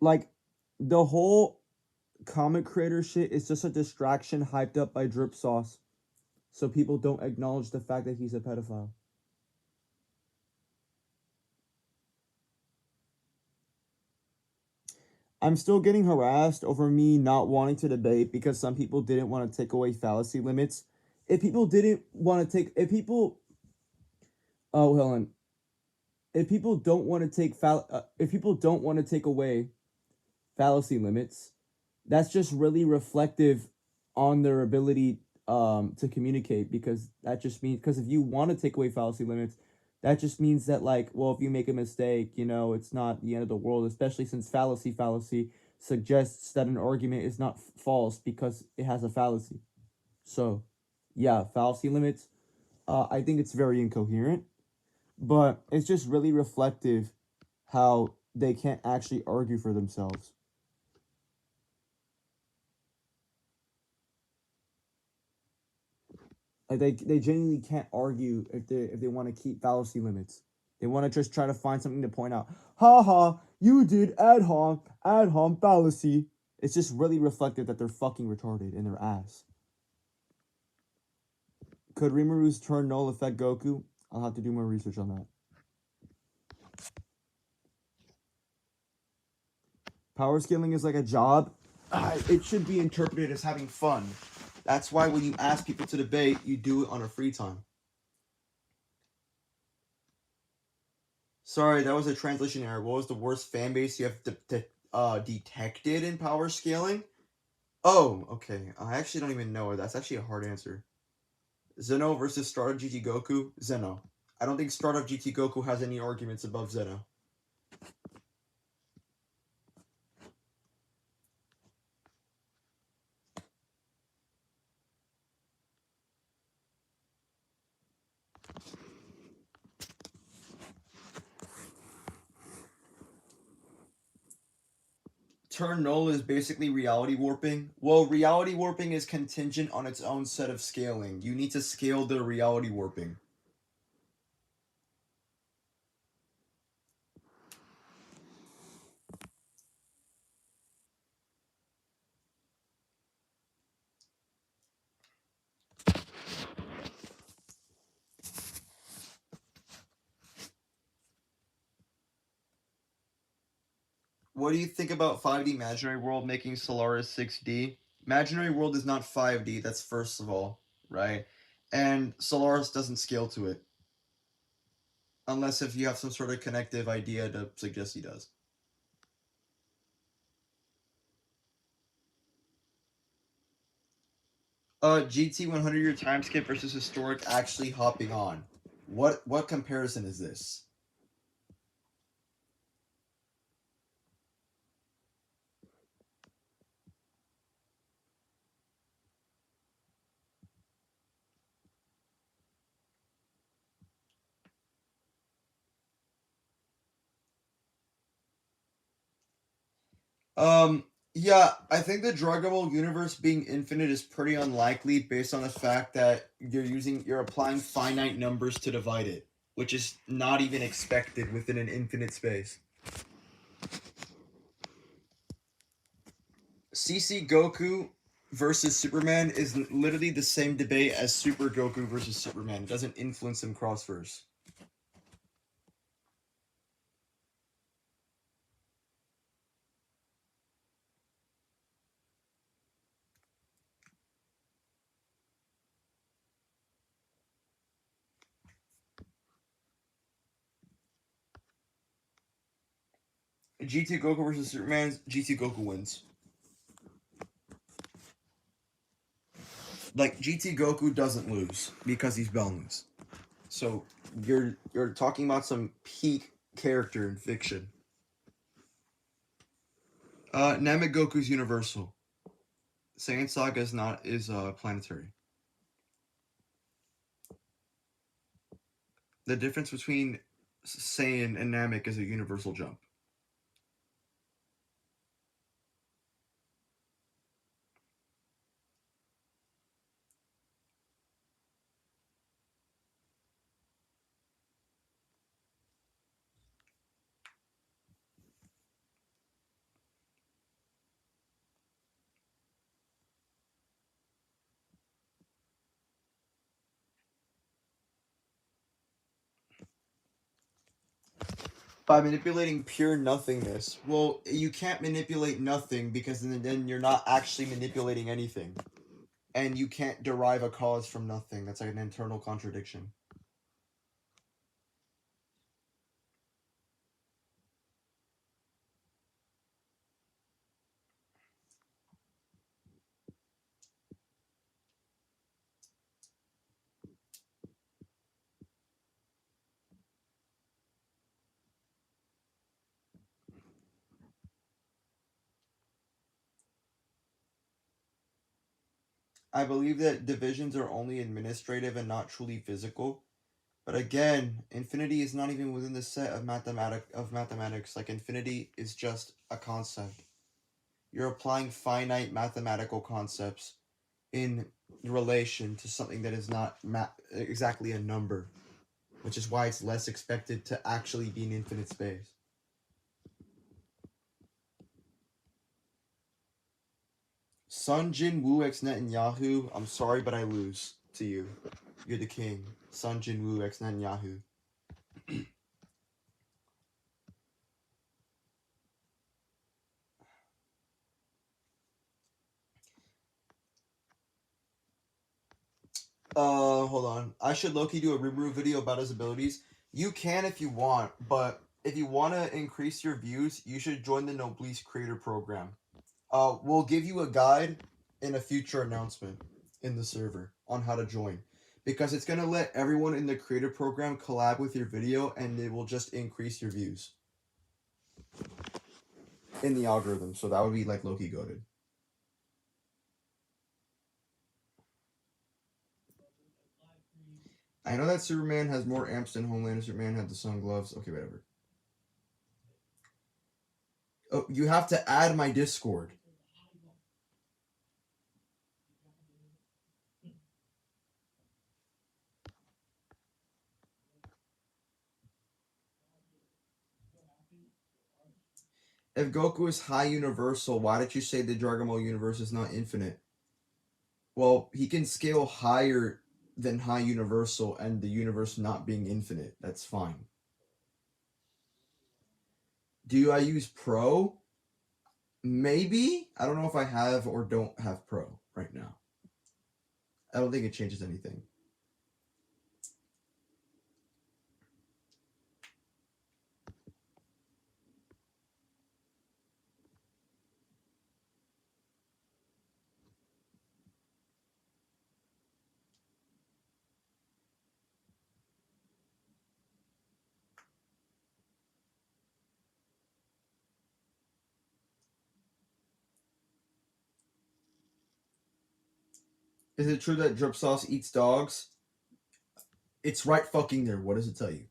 Like, the whole comic creator shit is just a distraction hyped up by Drip Sauce, so people don't acknowledge the fact that he's a pedophile. I'm still getting harassed over me not wanting to debate because some people didn't want to take away fallacy limits. If people didn't want to take, if people, oh, Helen, if people don't want to if people don't want to take away fallacy limits, that's just really reflective on their ability to communicate, because that just means, because if you want to take away fallacy limits, that just means that, like, well, if you make a mistake, it's not the end of the world, especially since fallacy suggests that an argument is not false because it has a fallacy. So yeah, fallacy limits, I think it's very incoherent, but it's just really reflective how they can't actually argue for themselves. Like they genuinely can't argue if they want to keep fallacy limits. They want to just try to find something to point out. Ha ha, you did ad hom fallacy. It's just really reflective that they're fucking retarded in their ass. Could Rimaru's turn null affect Goku? I'll have to do more research on that. Power scaling is like a job. It should be interpreted as having fun. That's why when you ask people to debate, you do it on a free time. Sorry, that was a translation error. What was the worst fan base you have detected in power scaling? Oh, okay. I actually don't even know. That's actually a hard answer. Zeno versus Start of GT Goku? Zeno. I don't think Start of GT Goku has any arguments above Zeno. Turn null is basically reality warping. Well, reality warping is contingent on its own set of scaling. You need to scale the reality warping. What do you think about 5D Imaginary World making Solaris 6D? Imaginary World is not 5D, that's first of all, right? And Solaris doesn't scale to it. Unless if you have some sort of connective idea to suggest he does. GT 100-year time skip versus historic actually hopping on. What comparison is this? Yeah, I think the Dragon Ball universe being infinite is pretty unlikely based on the fact that you're applying finite numbers to divide it, which is not even expected within an infinite space. CC Goku versus Superman is literally the same debate as Super Goku versus Superman. It doesn't influence them cross-verse. GT Goku versus Superman, GT Goku wins. Like, GT Goku doesn't lose because he's boundless. So you're talking about some peak character in fiction. Namek Goku's universal. Saiyan Saga is planetary. The difference between Saiyan and Namek is a universal jump. By manipulating pure nothingness. Well, you can't manipulate nothing because then you're not actually manipulating anything. And you can't derive a cause from nothing. That's like an internal contradiction. I believe that divisions are only administrative and not truly physical. But again, infinity is not even within the set of mathematics. Like, infinity is just a concept. You're applying finite mathematical concepts in relation to something that is not exactly a number, which is why it's less expected to actually be an infinite space. Sun Jin Woo x Netanyahu, I'm sorry, but I lose to you. You're the king. Sun Jin Woo x Netanyahu. Hold on. I should low-key do a Rimuru video about his abilities. You can if you want, but if you want to increase your views, you should join the Noblesse Creator Program. We'll give you a guide in a future announcement in the server on how to join. Because it's going to let everyone in the Creator Program collab with your video, and it will just increase your views in the algorithm. So that would be like low-key goated. I know that Superman has more amps than Homelander. Superman had the sun gloves. Okay, whatever. Oh, you have to add my Discord. If Goku is high universal, why did you say the Dragon Ball universe is not infinite? Well, he can scale higher than high universal and the universe not being infinite. That's fine. Do I use Pro? Maybe. I don't know if I have or don't have Pro right now. I don't think it changes anything. Is it true that drip sauce eats dogs? It's right fucking there. What does it tell you?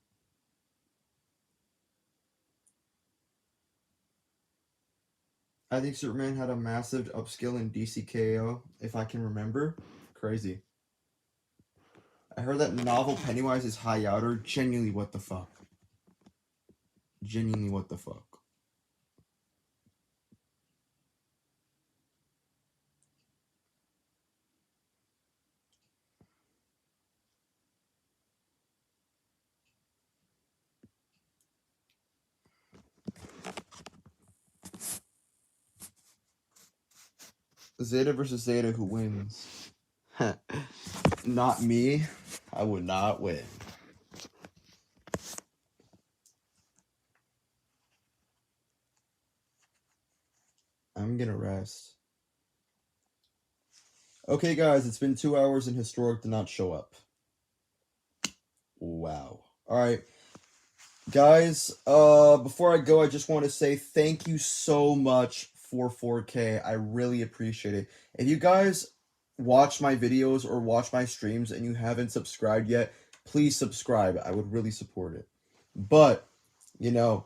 I think Superman had a massive upskill in DCKO, if I can remember. Crazy. I heard that novel Pennywise is high outer. Genuinely, what the fuck? Genuinely, what the fuck? Zeta versus Zeta, who wins? Not me. I would not win. I'm gonna rest. Okay, guys, it's been 2 hours and Historic did not show up. Wow. Alright. Guys, before I go, I just want to say thank you so much for 4K. I really appreciate it. If you guys watch my videos or watch my streams and you haven't subscribed yet, please subscribe. I would really support it. But, you know,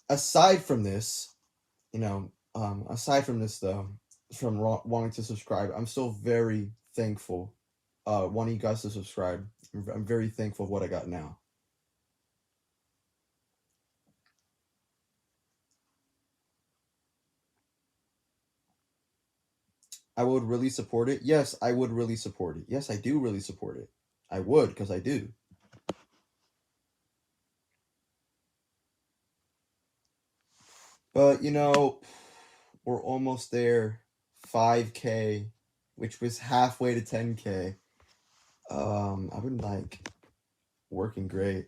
aside from this, though, from wanting to subscribe, I'm still very thankful, wanting you guys to subscribe. I'm very thankful of what I got now. I would really support it. Yes, I would really support it. Yes, I do really support it. I would, because I do. But, we're almost there. 5K, which was halfway to 10K. I've been, working great.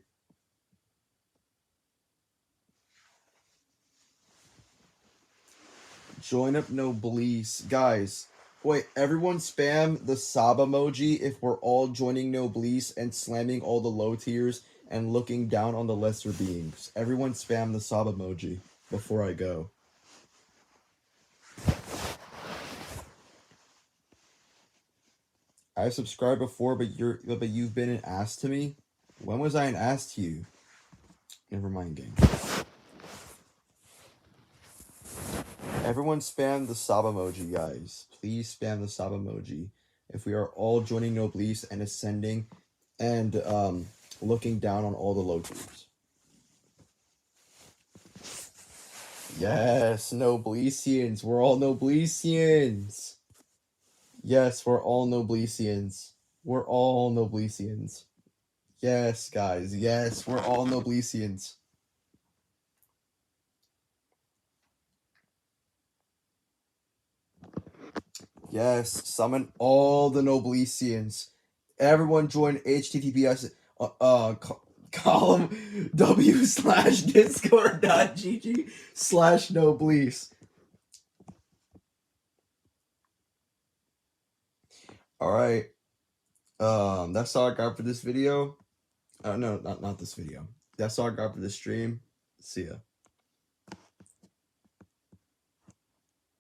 Join up Noblesse. Guys, wait, everyone spam the sub emoji if we're all joining Noblesse and slamming all the low tiers and looking down on the lesser beings. Everyone spam the sub emoji before I go. I've subscribed before, but you've been an ass to me? When was I an ass to you? Never mind, gang. Everyone spam the sub emoji, guys. Please spam the sub emoji. If we are all joining Noblesse and ascending and looking down on all the low tiers. Yes, Noblessians. We're all Noblessians. Yes, we're all Noblessians. We're all Noblessians. Yes, guys. Yes, we're all Noblessians. Yes, summon all the Noblessians. Everyone join https column w/discord.gg/noblesse. Alright. That's all I got for this video. No, not this video. That's all I got for this stream. See ya.